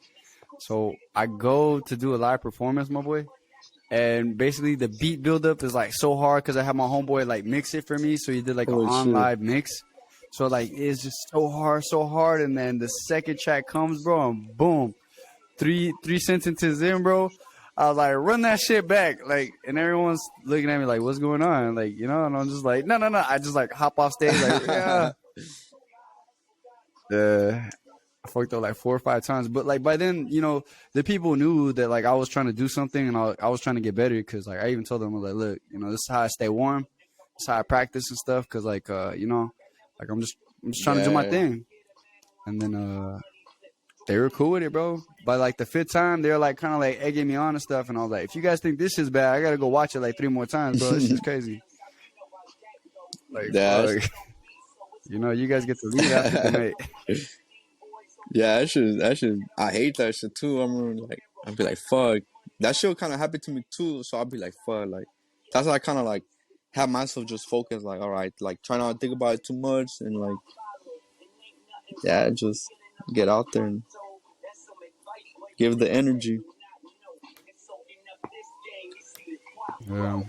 So I go to do a live performance, my boy, and basically the beat buildup is like so hard because I have my homeboy like mix it for me, so he did like an on live mix. So like it's just so hard, and then the second track comes, bro, and boom, three sentences in, bro. I was like, run that shit back. Like, and everyone's looking at me like, what's going on? Like, you know, and I'm just like, no. I just like hop off stage, like, yeah. I fucked up like 4 or 5 times. But like by then, you know, the people knew that like I was trying to do something and I was trying to get better. Cause like I even told them, I was like, look, you know, this is how I stay warm. This is how I practice and stuff. Cause like, you know, like I'm just trying to do my thing. And then, they were cool with it, bro. By like the 5th time, they were like kind of like egging me on and stuff. And I was like, if you guys think this is bad, I gotta go watch it like 3 more times, bro. This is crazy. Like, fuck. You know, you guys get to leave after the night. Yeah, that should. I hate that shit too. I remember like I'd be like, fuck. That shit kind of happened to me too. So I'd be like, fuck. Like that's why I kind of like have myself just focus. Like, all right, like try not to think about it too much and like, yeah, just get out there and give the energy. Yeah.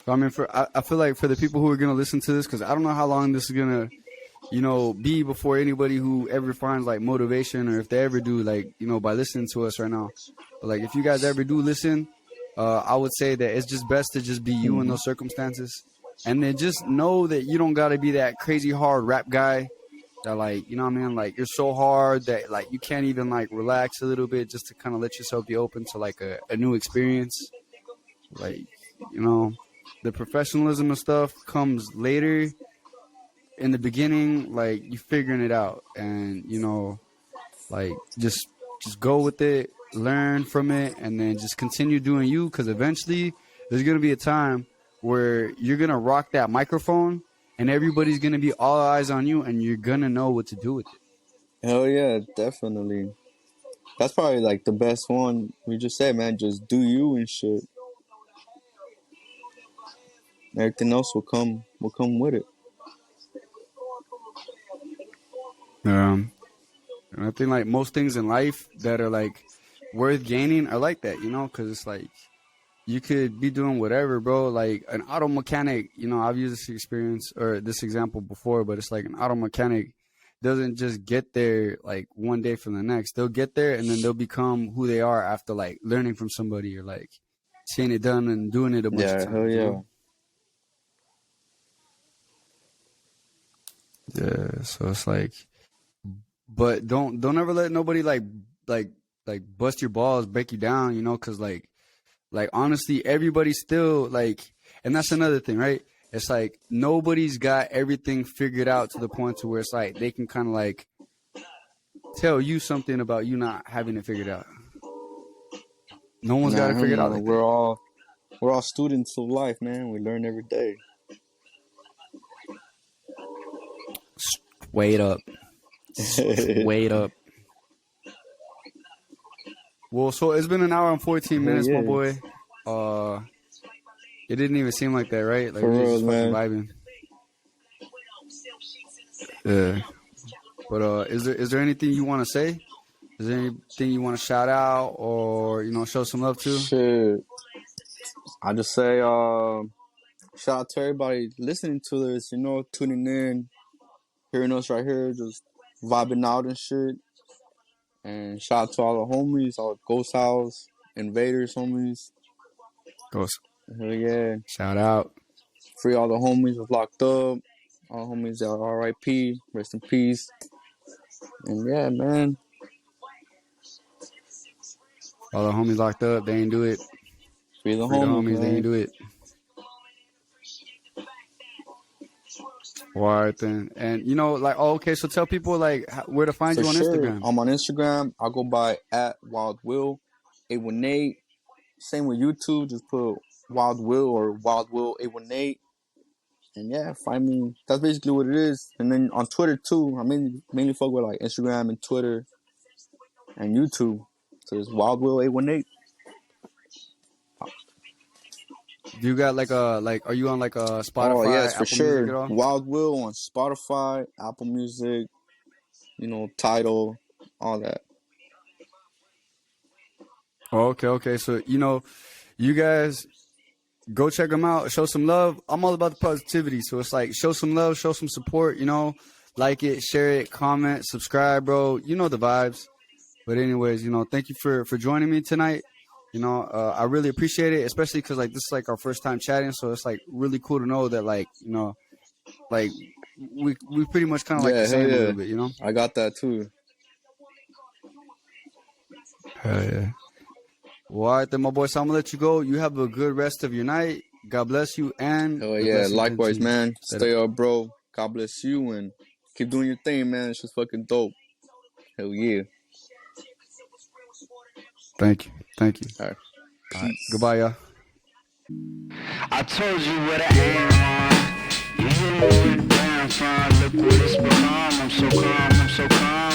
I mean, I feel like for the people who are gonna listen to this, because I don't know how long this is gonna, you know, be before anybody who ever finds like motivation, or if they ever do, like, you know, by listening to us right now. But like, if you guys ever do listen, I would say that it's just best to just be you in those circumstances, and then just know that you don't gotta be that crazy hard rap guy that like, you know what I mean, like you're so hard that like you can't even like relax a little bit just to kind of let yourself be open to like a new experience. Like, you know, the professionalism and stuff comes later. In the beginning, like you figuring it out, and you know, like just go with it, learn from it, and then just continue doing you, because eventually there's gonna be a time where you're gonna rock that microphone and everybody's gonna be all eyes on you, and you're gonna know what to do with it. Hell yeah, definitely. That's probably like the best one. We just said, man, just do you and shit. Everything else will come with it. And I think like most things in life that are like worth gaining are like that, you know, because it's like you could be doing whatever, bro. Like an auto mechanic, you know, I've used this experience or this example before, but it's like an auto mechanic doesn't just get there like one day from the next. They'll get there and then they'll become who they are after like learning from somebody or like seeing it done and doing it a bunch of times. Hell yeah. You know? Yeah, so it's like, but don't ever let nobody like bust your balls, break you down, you know, because like honestly, everybody's still like, and that's another thing, right? It's like nobody's got everything figured out to the point to where it's like they can kind of like tell you something about you not having it figured out? No one's got it figured out like that. We're all students of life, man. We learn every day. Wait up. Wait up. Well, so it's been an hour and 14 minutes, my boy. It didn't even seem like that, right? Like For we real, just fucking man. vibing. Yeah. But is there anything you want to say? Is there anything you want to shout out or show some love to? Shit. I just say shout out to everybody listening to this, tuning in, hearing us right here, just vibing out and shit. And shout out to all the homies, all the Ghost House, Invaders homies. Ghost. Hell yeah. Shout out. Free all the homies that's locked up. All the homies that are RIP. Rest in peace. And yeah, man. All the homies locked up, they ain't do it. Free the homies, they ain't do it. All right, then. And, okay, so tell people, where to find you on Instagram. I'm on Instagram. I'll go by @WildWill818. Same with YouTube. Just put Wild Will or Wild Will 818. And yeah, find me. That's basically what it is. And then on Twitter, too. I mainly fuck with, Instagram and Twitter and YouTube. So it's Wild Will 818. Do you got are you on a Spotify? Oh yes, for Apple sure. Music at all? Wild Will on Spotify, Apple Music, Tidal, all that. Okay. So you guys go check them out. Show some love. I'm all about the positivity, so it's show some love, show some support. Like it, share it, comment, subscribe, bro. You know the vibes. But anyways, thank you for joining me tonight. I really appreciate it, especially because this is our first time chatting, so it's really cool to know that we pretty much kind of the same a little bit, I got that too. Hell yeah. Well, all right then, my boy. So I'm gonna let you go. You have a good rest of your night. God bless you, and hell yeah, likewise, man. Stay up, bro. God bless you, and keep doing your thing, man. It's just fucking dope. Hell yeah. Thank you. All right. Goodbye, y'all. I told you what I aim on. You know where I'm from. Look what it's become. I'm so calm.